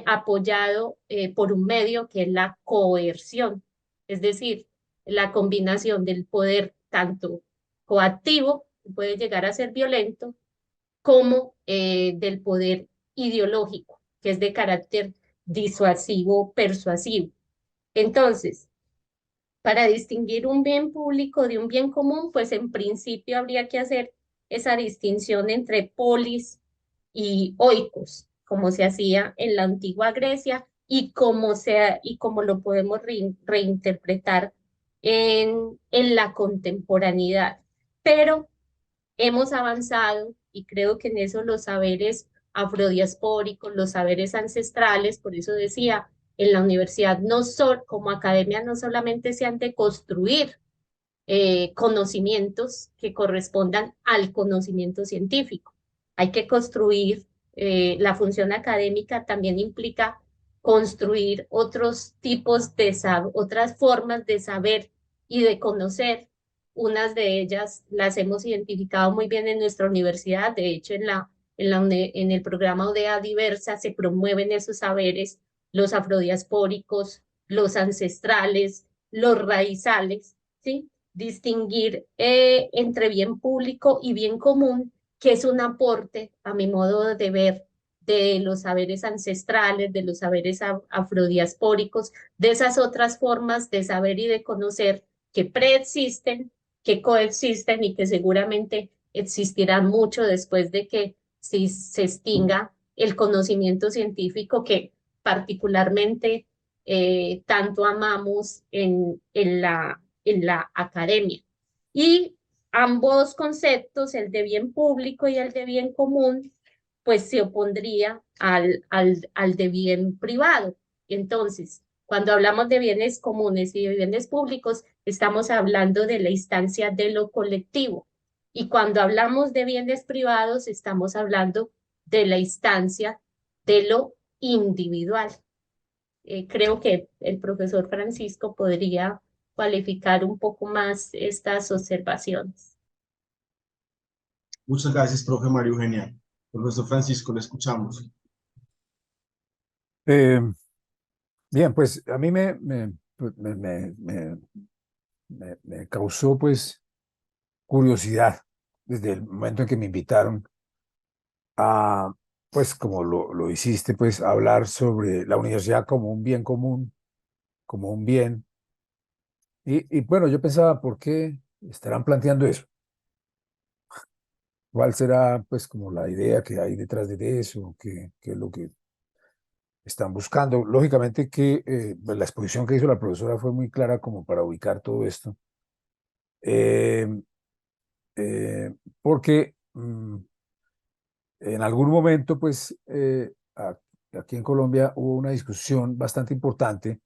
apoyado por un medio que es la coerción, es decir, la combinación del poder tanto coactivo, que puede llegar a ser violento, como del poder ideológico, que es de carácter disuasivo, persuasivo. Entonces, para distinguir un bien público de un bien común, pues en principio habría que hacer esa distinción entre polis y oikos, como se hacía en la antigua Grecia y como lo podemos reinterpretar en la contemporaneidad. Pero hemos avanzado, y creo que en eso los saberes afrodiaspóricos, los saberes ancestrales, por eso decía, en la universidad como academia no solamente se han de construir conocimientos que correspondan al conocimiento científico, hay que construir, la función académica también implica construir otros tipos otras formas de saber y de conocer. Unas de ellas las hemos identificado muy bien en nuestra universidad, de hecho en el programa ODEA Diversa se promueven esos saberes, los afrodiaspóricos, los ancestrales, los raizales, ¿sí? Distinguir entre bien público y bien común, que es un aporte, a mi modo de ver, de los saberes ancestrales, de los saberes afrodiaspóricos, de esas otras formas de saber y de conocer que preexisten, que coexisten y que seguramente existirán mucho después de que se extinga el conocimiento científico que particularmente tanto amamos en la academia. Y ambos conceptos, el de bien público y el de bien común, pues se opondría al de bien privado. Entonces, cuando hablamos de bienes comunes y de bienes públicos, estamos hablando de la instancia de lo colectivo. Y cuando hablamos de bienes privados, estamos hablando de la instancia de lo individual. Creo que el profesor Francisco podría cualificar un poco más estas observaciones. Muchas gracias, profe María Eugenia. Profesor Francisco, le escuchamos. Bien, pues a mí me causó pues curiosidad desde el momento en que me invitaron a, pues como lo hiciste, pues hablar sobre la universidad como un bien común, como un bien. Y bueno, yo pensaba, ¿por qué estarán planteando eso? ¿Cuál será pues como la idea que hay detrás de eso? ¿Qué es lo que están buscando? Lógicamente que pues, la exposición que hizo la profesora fue muy clara como para ubicar todo esto. Eh, Porque en algún momento, pues, aquí en Colombia hubo una discusión bastante importante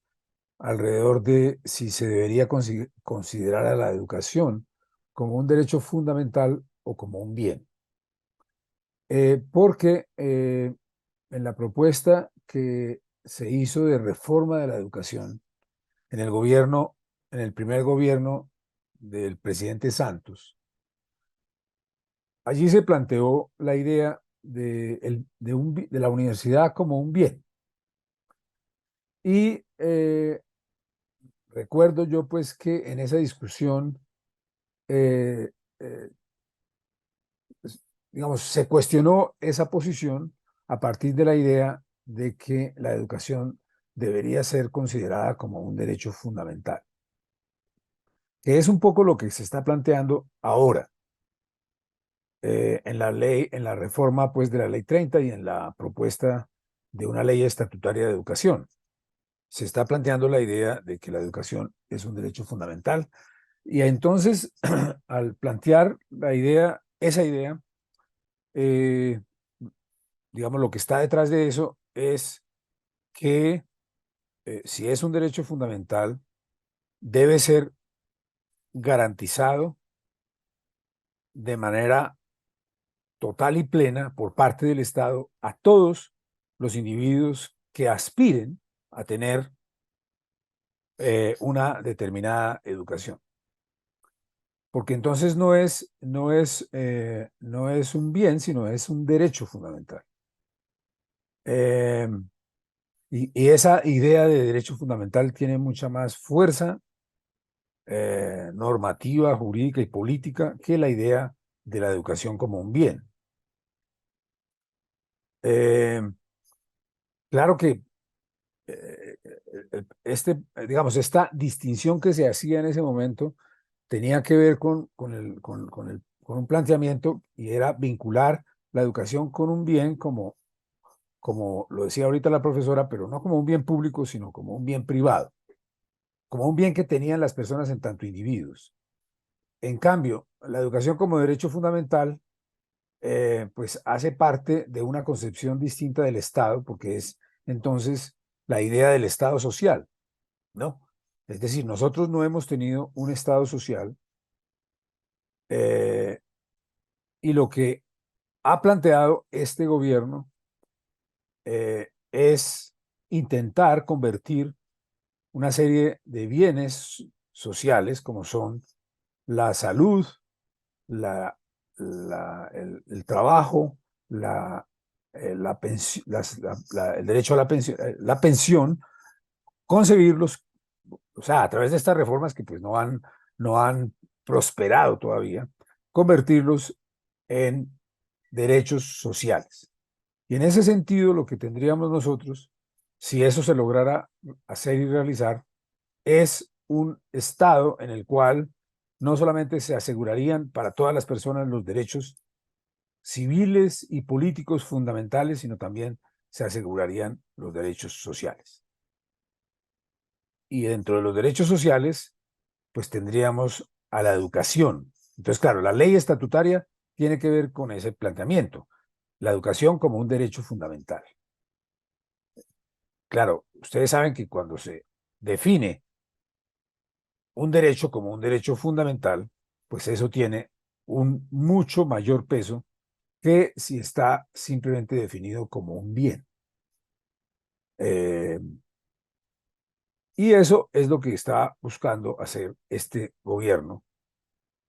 alrededor de si se debería considerar a la educación como un derecho fundamental o como un bien. Porque en la propuesta que se hizo de reforma de la educación en el gobierno, en el primer gobierno del presidente Santos, allí se planteó la idea de la universidad como un bien. Y recuerdo yo pues que en esa discusión, eh, eh, pues, digamos, se cuestionó esa posición a partir de la idea de que la educación debería ser considerada como un derecho fundamental, que es un poco lo que se está planteando ahora en la ley, en la reforma pues de la ley 30 y en la propuesta de una ley estatutaria de educación. Se está planteando la idea de que la educación es un derecho fundamental y entonces al plantear la idea, esa idea, eh, digamos lo que está detrás de eso es que si es un derecho fundamental debe ser garantizado de manera total y plena por parte del Estado a todos los individuos que aspiren a tener una determinada educación. Porque entonces no es un bien, sino es un derecho fundamental. Y esa idea de derecho fundamental tiene mucha más fuerza normativa, jurídica y política que la idea de la educación como un bien. Claro que digamos, esta distinción que se hacía en ese momento tenía que ver con un planteamiento y era vincular la educación con un bien como lo decía ahorita la profesora, pero no como un bien público, sino como un bien privado, como un bien que tenían las personas en tanto individuos. En cambio, la educación como derecho fundamental, pues hace parte de una concepción distinta del Estado, porque es entonces la idea del Estado social, ¿no? Es decir, nosotros no hemos tenido un Estado social y lo que ha planteado este gobierno es intentar convertir una serie de bienes sociales como son la salud, el trabajo, el derecho a la pensión, concebirlos, o sea, a través de estas reformas que pues no han prosperado todavía, convertirlos en derechos sociales. Y en ese sentido, lo que tendríamos nosotros, si eso se lograra hacer y realizar, es un Estado en el cual no solamente se asegurarían para todas las personas los derechos civiles y políticos fundamentales, sino también se asegurarían los derechos sociales. Y dentro de los derechos sociales, pues tendríamos a la educación. Entonces, claro, la ley estatutaria tiene que ver con ese planteamiento, la educación como un derecho fundamental. Claro, ustedes saben que cuando se define un derecho como un derecho fundamental, pues eso tiene un mucho mayor peso que si está simplemente definido como un bien. Y eso es lo que está buscando hacer este gobierno.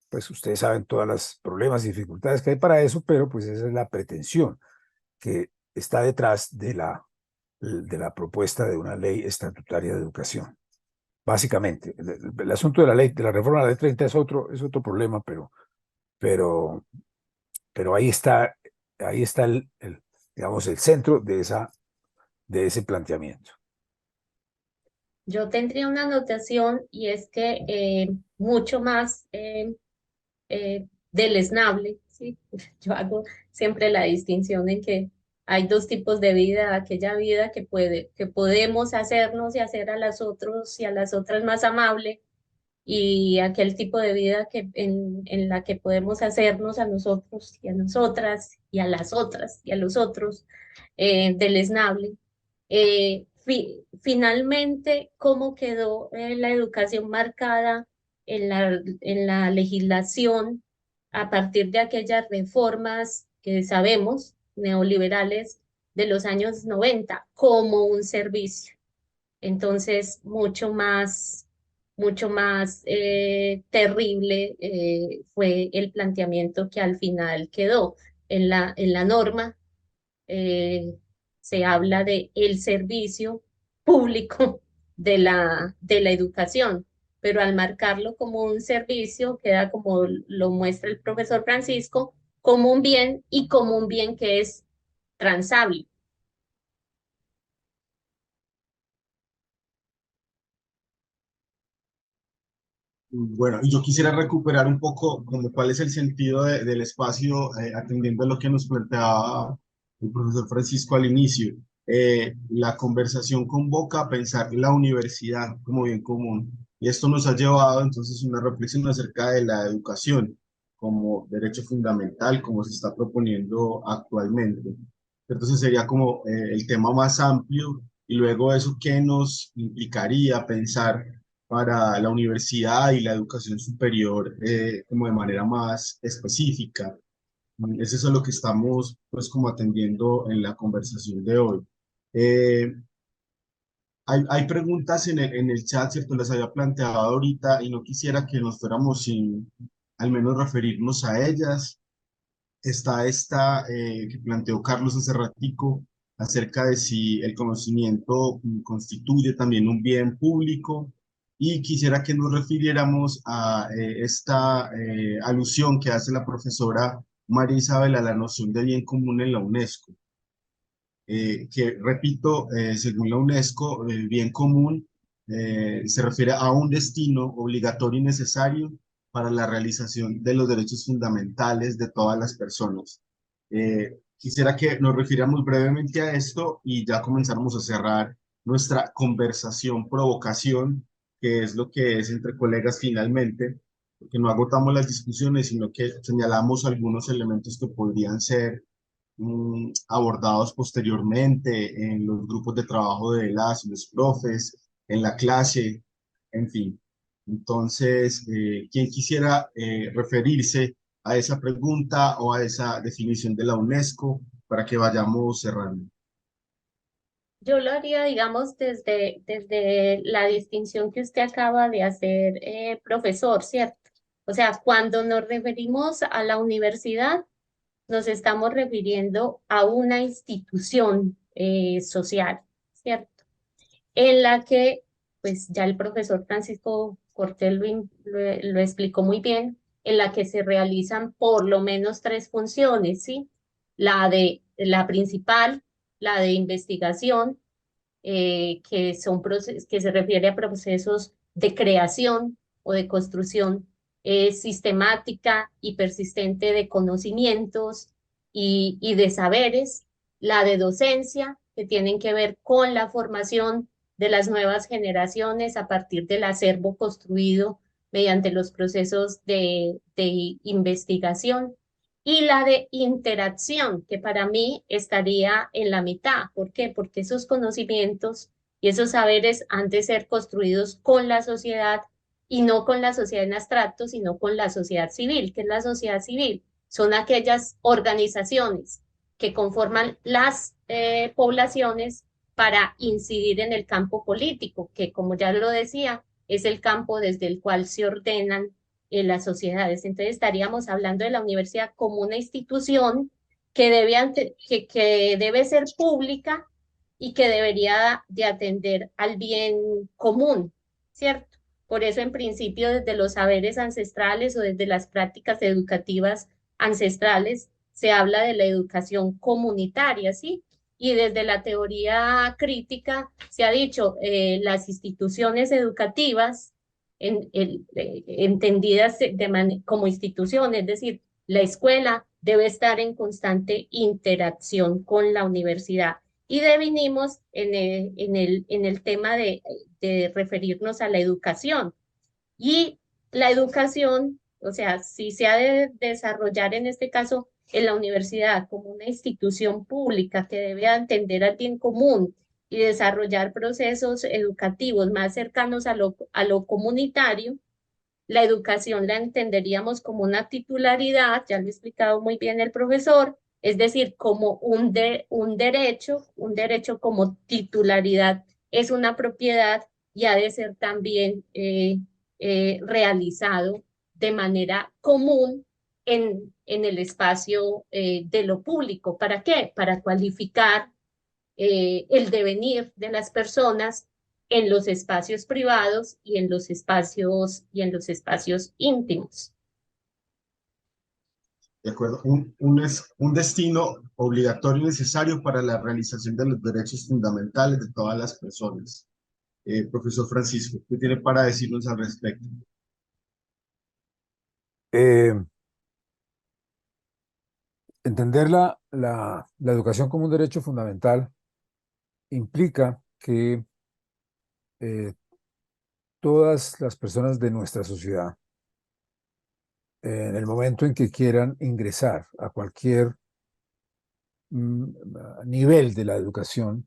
Pues ustedes saben todos los problemas y dificultades que hay para eso, pero pues esa es la pretensión que está detrás de la propuesta de una ley estatutaria de educación. Básicamente, el asunto de la ley, de la reforma de la ley 30 es otro problema, pero ahí está digamos, el centro de ese planteamiento. Yo tendría una anotación y es que mucho más deleznable, ¿sí? Yo hago siempre la distinción en que hay dos tipos de vida: aquella vida que podemos hacernos y hacer a las otros y a las otras más amable, y aquel tipo de vida en la que podemos hacernos a nosotros y a nosotras y a las otras y a los otros deleznable. Finalmente, ¿cómo quedó la educación marcada en la legislación a partir de aquellas reformas que sabemos, neoliberales, de los años 90 como un servicio? Entonces, mucho más terrible fue el planteamiento que al final quedó en la norma. eh, Se habla de el servicio público de la educación, pero al marcarlo como un servicio, queda como lo muestra el profesor Francisco, como un bien y como un bien que es transable. Bueno, y yo quisiera recuperar un poco como cuál es el sentido del espacio, atendiendo a lo que nos planteaba el profesor Francisco al inicio. La conversación convoca a pensar la universidad como bien común, y esto nos ha llevado entonces a una reflexión acerca de la educación como derecho fundamental, como se está proponiendo actualmente. Entonces sería como el tema más amplio, y luego eso qué nos implicaría pensar para la universidad y la educación superior como de manera más específica. Eso es a lo que estamos pues como atendiendo en la conversación de hoy. Eh, hay preguntas en el chat, ¿cierto? Las había planteado ahorita y no quisiera que nos fuéramos sin al menos referirnos a ellas. Está esta que planteó Carlos hace ratico acerca de si el conocimiento constituye también un bien público, y quisiera que nos refiriéramos a esta alusión que hace la profesora María Isabel a la noción de bien común en la UNESCO, que repito, según la UNESCO, el bien común se refiere a un destino obligatorio y necesario para la realización de los derechos fundamentales de todas las personas. Quisiera que nos refiriéramos brevemente a esto y ya comenzáramos a cerrar nuestra conversación, provocación, que es lo que es entre colegas finalmente, porque no agotamos las discusiones, sino que señalamos algunos elementos que podrían ser abordados posteriormente en los grupos de trabajo de las y los profes, en la clase, en fin. Entonces, ¿quién quisiera referirse a esa pregunta o a esa definición de la UNESCO para que vayamos cerrando? Yo lo haría, digamos, desde la distinción que usted acaba de hacer, profesor, ¿cierto? O sea, cuando nos referimos a la universidad, nos estamos refiriendo a una institución social, ¿cierto? En la que, pues ya el profesor Francisco Cortés lo explicó muy bien, en la que se realizan por lo menos tres funciones, ¿sí? La principal, la de investigación, que se refiere a procesos de creación o de construcción sistemática y persistente de conocimientos y de saberes, la de docencia, que tienen que ver con la formación de las nuevas generaciones a partir del acervo construido mediante los procesos de investigación, y la de interacción, que para mí estaría en la mitad. ¿Por qué? Porque esos conocimientos y esos saberes han de ser construidos con la sociedad y no con la sociedad en abstracto, sino con la sociedad civil. ¿Qué es la sociedad civil? Son aquellas organizaciones que conforman las poblaciones para incidir en el campo político, que como ya lo decía, es el campo desde el cual se ordenan las sociedades. Entonces estaríamos hablando de la universidad como una institución que debe ser pública y que debería de atender al bien común, ¿cierto? Por eso, en principio, desde los saberes ancestrales o desde las prácticas educativas ancestrales, se habla de la educación comunitaria, ¿sí? Y desde la teoría crítica se ha dicho, las instituciones educativas entendidas como institución, es decir, la escuela debe estar en constante interacción con la universidad. Y devinimos en el tema de referirnos a la educación. Y la educación, o sea, si se ha de desarrollar en este caso en la universidad como una institución pública que debe atender al bien común y desarrollar procesos educativos más cercanos a lo comunitario, la educación la entenderíamos como una titularidad, ya lo ha explicado muy bien el profesor, es decir, como un derecho como titularidad es una propiedad y ha de ser también realizado de manera común en el espacio de lo público. ¿Para qué? Para cualificar el devenir de las personas en los espacios privados y en los espacios íntimos. ¿De acuerdo? Un destino obligatorio y necesario para la realización de los derechos fundamentales de todas las personas. Profesor Francisco, ¿qué tiene para decirnos al respecto? Eh, Entender la educación como un derecho fundamental implica que todas las personas de nuestra sociedad, en el momento en que quieran ingresar a cualquier nivel de la educación,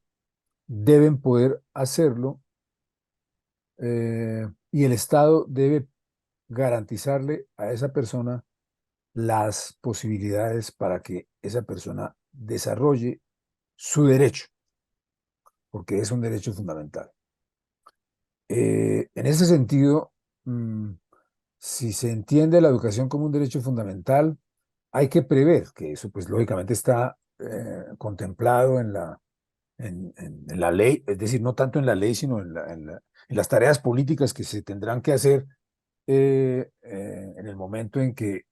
deben poder hacerlo y el Estado debe garantizarle a esa persona las posibilidades para que esa persona desarrolle su derecho, porque es un derecho fundamental. En ese sentido, si se entiende la educación como un derecho fundamental, hay que prever que eso, pues lógicamente está contemplado en la ley, es decir, no tanto en la ley, sino en las tareas políticas que se tendrán que hacer en el momento en que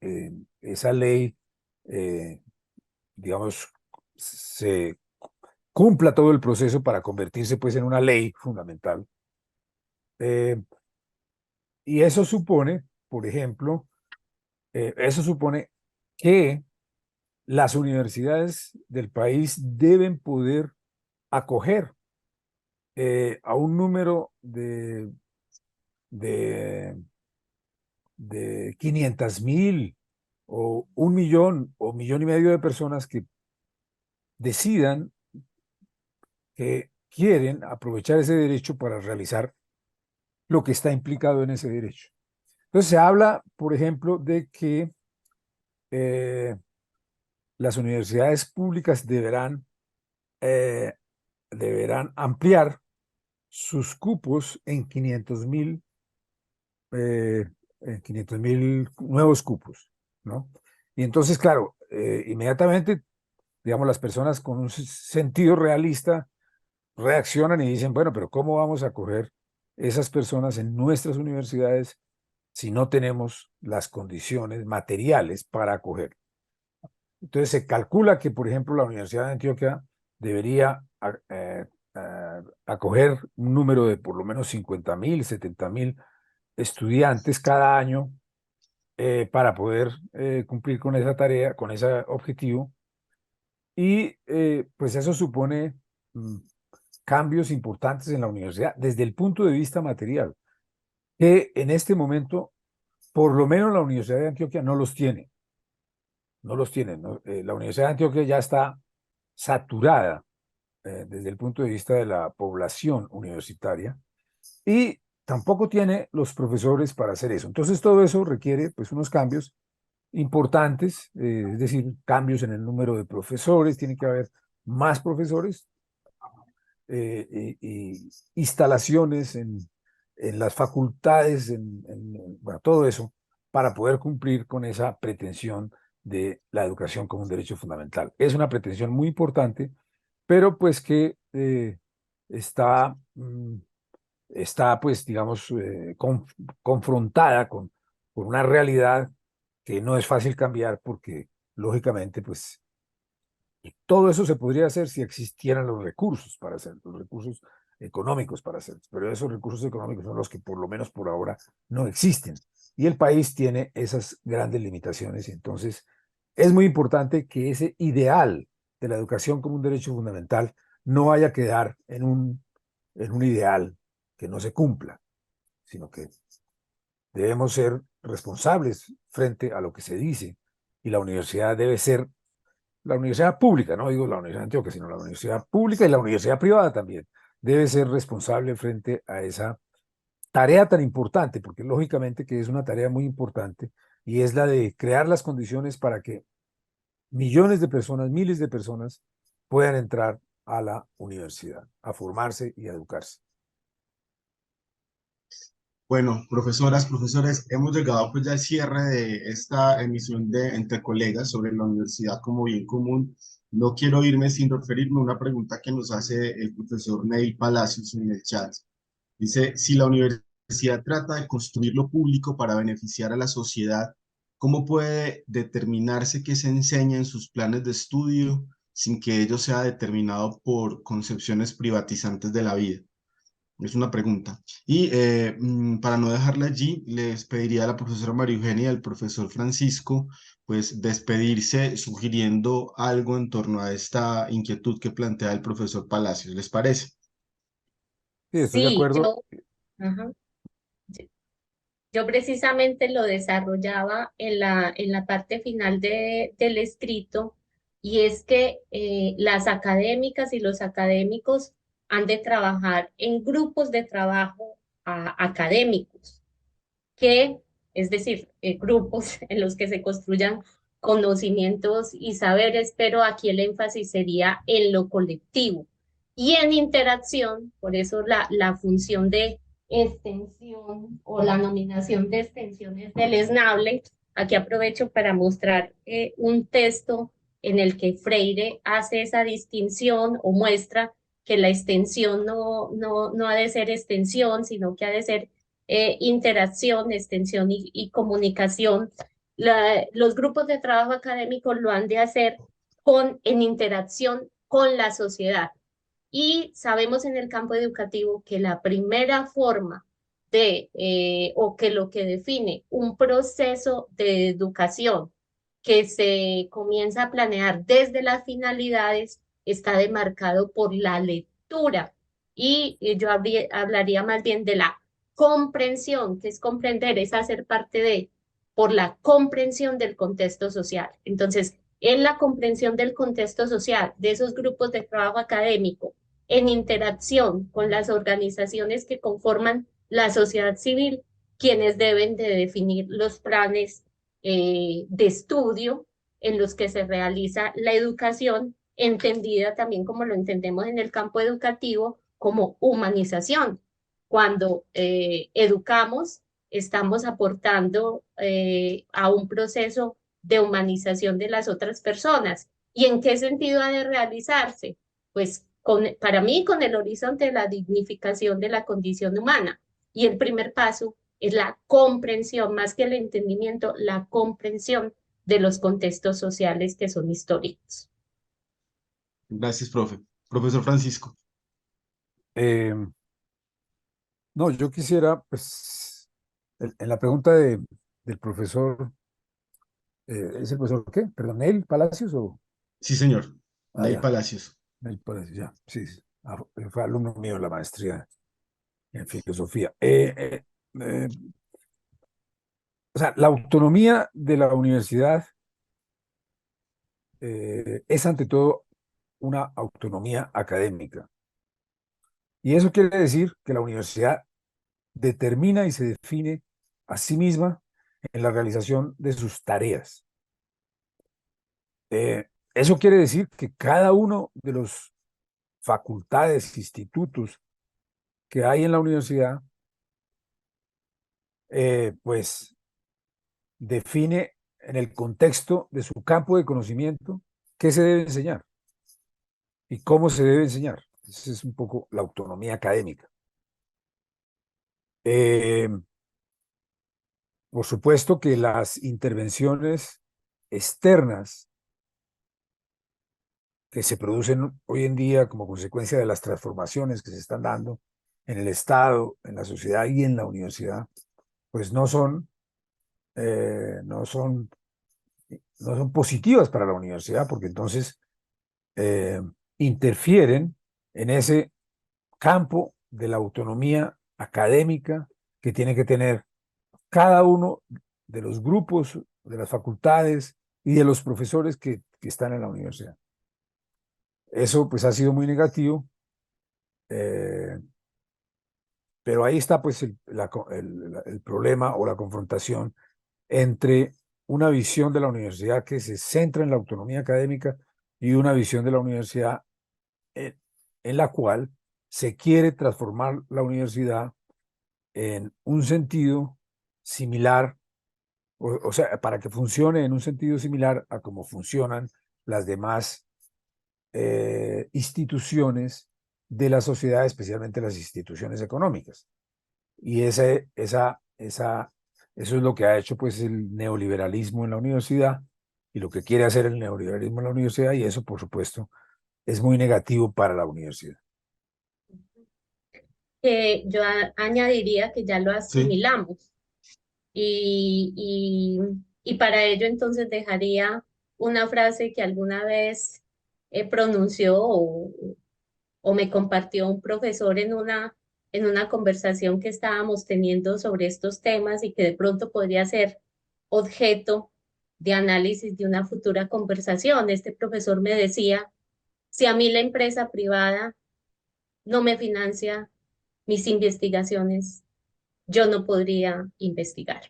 esa ley, digamos, se cumpla todo el proceso para convertirse pues en una ley fundamental. Y eso supone, por ejemplo, eso supone que las universidades del país deben poder acoger a un número de 500.000 o 1.000.000 o 1.500.000 de personas que decidan que quieren aprovechar ese derecho para realizar lo que está implicado en ese derecho. Entonces se habla, por ejemplo, de que las universidades públicas deberán ampliar sus cupos en 500.000 nuevos cupos, ¿no? Y entonces, claro, inmediatamente, digamos, las personas con un sentido realista reaccionan y dicen, bueno, pero ¿cómo vamos a acoger esas personas en nuestras universidades si no tenemos las condiciones materiales para acoger? Entonces se calcula que, por ejemplo, la Universidad de Antioquia debería acoger un número de por lo menos 50.000, 70.000 estudiantes cada año para poder cumplir con esa tarea, con ese objetivo. Y pues eso supone cambios importantes en la universidad desde el punto de vista material, que en este momento, por lo menos la Universidad de Antioquia no los tiene. No los tiene. La Universidad de Antioquia ya está saturada desde el punto de vista de la población universitaria y tampoco tiene los profesores para hacer eso. Entonces todo eso requiere pues unos cambios importantes, es decir, cambios en el número de profesores, tiene que haber más profesores y instalaciones en las facultades, bueno, todo eso, para poder cumplir con esa pretensión de la educación como un derecho fundamental. Es una pretensión muy importante, pero pues que está, está, pues, digamos, confrontada con una realidad que no es fácil cambiar porque, lógicamente, pues, todo eso se podría hacer si existieran los recursos para hacer, los recursos económicos para hacer, pero esos recursos económicos son los que por lo menos por ahora no existen. Y el país tiene esas grandes limitaciones y entonces es muy importante que ese ideal de la educación como un derecho fundamental no vaya a quedar en un ideal que no se cumpla, sino que debemos ser responsables frente a lo que se dice y la universidad debe ser la universidad pública, no digo la Universidad de Antioquia, sino la universidad pública y la universidad privada también, debe ser responsable frente a esa tarea tan importante, porque lógicamente que es una tarea muy importante, y es la de crear las condiciones para que millones de personas, miles de personas puedan entrar a la universidad, a formarse y a educarse. Bueno, profesoras, profesores, hemos llegado pues ya al cierre de esta emisión de Entre Colegas sobre la universidad como bien común. No quiero irme sin referirme a una pregunta que nos hace el profesor Neil Palacios en el chat. Dice, si la universidad trata de construir lo público para beneficiar a la sociedad, ¿cómo puede determinarse qué se enseña en sus planes de estudio sin que ello sea determinado por concepciones privatizantes de la vida? Es una pregunta. Y para no dejarla allí, les pediría a la profesora María Eugenia y al profesor Francisco, pues despedirse sugiriendo algo en torno a esta inquietud que plantea el profesor Palacios. ¿Les parece? Sí, estoy de Sí, acuerdo. ajá, yo precisamente lo desarrollaba en la parte final del escrito, y es que las académicas y los académicos han de trabajar en grupos de trabajo académicos que, es decir, grupos en los que se construyan conocimientos y saberes, pero aquí el énfasis sería en lo colectivo y en interacción. Por eso la función de extensión o la nominación de extensiones del ESNABLE. Aquí aprovecho para mostrar un texto en el que Freire hace esa distinción o muestra que la extensión no ha de ser extensión, sino que ha de ser interacción, extensión y comunicación. Los grupos de trabajo académico lo han de hacer en interacción con la sociedad. Y sabemos en el campo educativo que la primera forma o que lo que define un proceso de educación que se comienza a planear desde las finalidades está demarcado por la lectura. Y yo hablaría más bien de la comprensión, que es comprender, es hacer parte por la comprensión del contexto social. Entonces, en la comprensión del contexto social, de esos grupos de trabajo académico, en interacción con las organizaciones que conforman la sociedad civil, quienes deben de definir los planes de estudio en los que se realiza la educación, entendida también como lo entendemos en el campo educativo, como humanización. Cuando educamos, estamos aportando a un proceso de humanización de las otras personas. ¿Y en qué sentido ha de realizarse? Pues para mí con el horizonte de la dignificación de la condición humana. Y el primer paso es la comprensión, más que el entendimiento, la comprensión de los contextos sociales que son históricos. Gracias, profe. Profesor Francisco. Eh, no, yo quisiera, pues, en la pregunta del profesor, ¿es el profesor qué? Perdón, ¿Neil Palacios o? Sí, señor. Ah, Neil ya, Palacios. Neil Palacios, ya, sí, sí. Ah, fue alumno mío en la maestría en filosofía. Eh, o sea, la autonomía de la universidad es ante todo una autonomía académica. Y eso quiere decir que la universidad determina y se define a sí misma en la realización de sus tareas. Eso quiere decir que cada uno de los facultades, institutos que hay en la universidad, pues define en el contexto de su campo de conocimiento qué se debe enseñar y cómo se debe enseñar. Esa es un poco la autonomía académica. Eh, por supuesto que las intervenciones externas que se producen hoy en día como consecuencia de las transformaciones que se están dando en el Estado, en la sociedad y en la universidad, pues no son, no son positivas para la universidad, porque entonces eh, interfieren en ese campo de la autonomía académica que tiene que tener cada uno de los grupos, de las facultades y de los profesores que están en la universidad. Eso pues ha sido muy negativo, eh, pero ahí está pues el problema o la confrontación entre una visión de la universidad que se centra en la autonomía académica y una visión de la universidad en la cual se quiere transformar la universidad en un sentido similar, o sea, para que funcione en un sentido similar a cómo funcionan las demás instituciones de la sociedad, especialmente las instituciones económicas. Y eso es lo que ha hecho pues el neoliberalismo en la universidad y lo que quiere hacer el neoliberalismo en la universidad, y eso por supuesto es muy negativo para la universidad. Yo añadiría que ya lo Sí. asimilamos y para ello entonces dejaría una frase que alguna vez pronunció o me compartió un profesor en una conversación que estábamos teniendo sobre estos temas y que de pronto podría ser objeto de análisis de una futura conversación. Este profesor me decía, si a mí la empresa privada no me financia mis investigaciones, yo no podría investigar.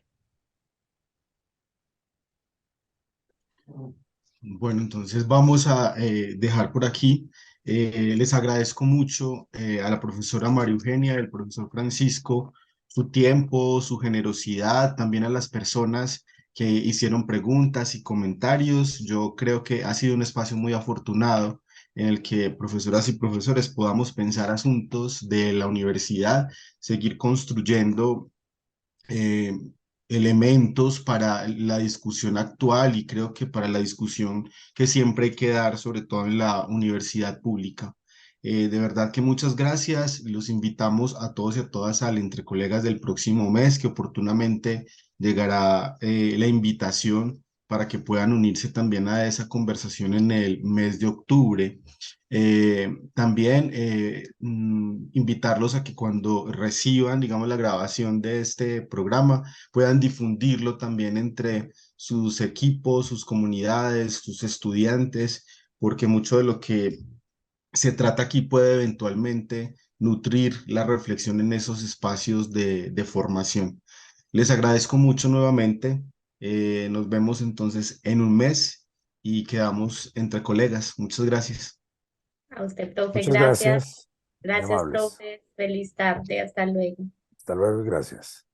Bueno, entonces vamos a dejar por aquí. Les agradezco mucho a la profesora María Eugenia, al profesor Francisco, su tiempo, su generosidad, también a las personas que hicieron preguntas y comentarios. Yo creo que ha sido un espacio muy afortunado en el que profesoras y profesores podamos pensar asuntos de la universidad, seguir construyendo eh, elementos para la discusión actual y creo que para la discusión que siempre hay que dar, sobre todo en la universidad pública. De verdad que muchas gracias. Los invitamos a todos y a todas al Entre Colegas del próximo mes, que oportunamente llegará la invitación para que puedan unirse también a esa conversación en el mes de octubre. También invitarlos a que cuando reciban, digamos, la grabación de este programa, puedan difundirlo también entre sus equipos, sus comunidades, sus estudiantes, porque mucho de lo que se trata aquí puede eventualmente nutrir la reflexión en esos espacios de formación. Les agradezco mucho nuevamente. Nos vemos entonces en un mes y quedamos entre colegas. Muchas gracias. A usted, profe, Muchas gracias. gracias, muy Gracias, amables. profe. Feliz tarde. Hasta luego. Hasta luego y gracias.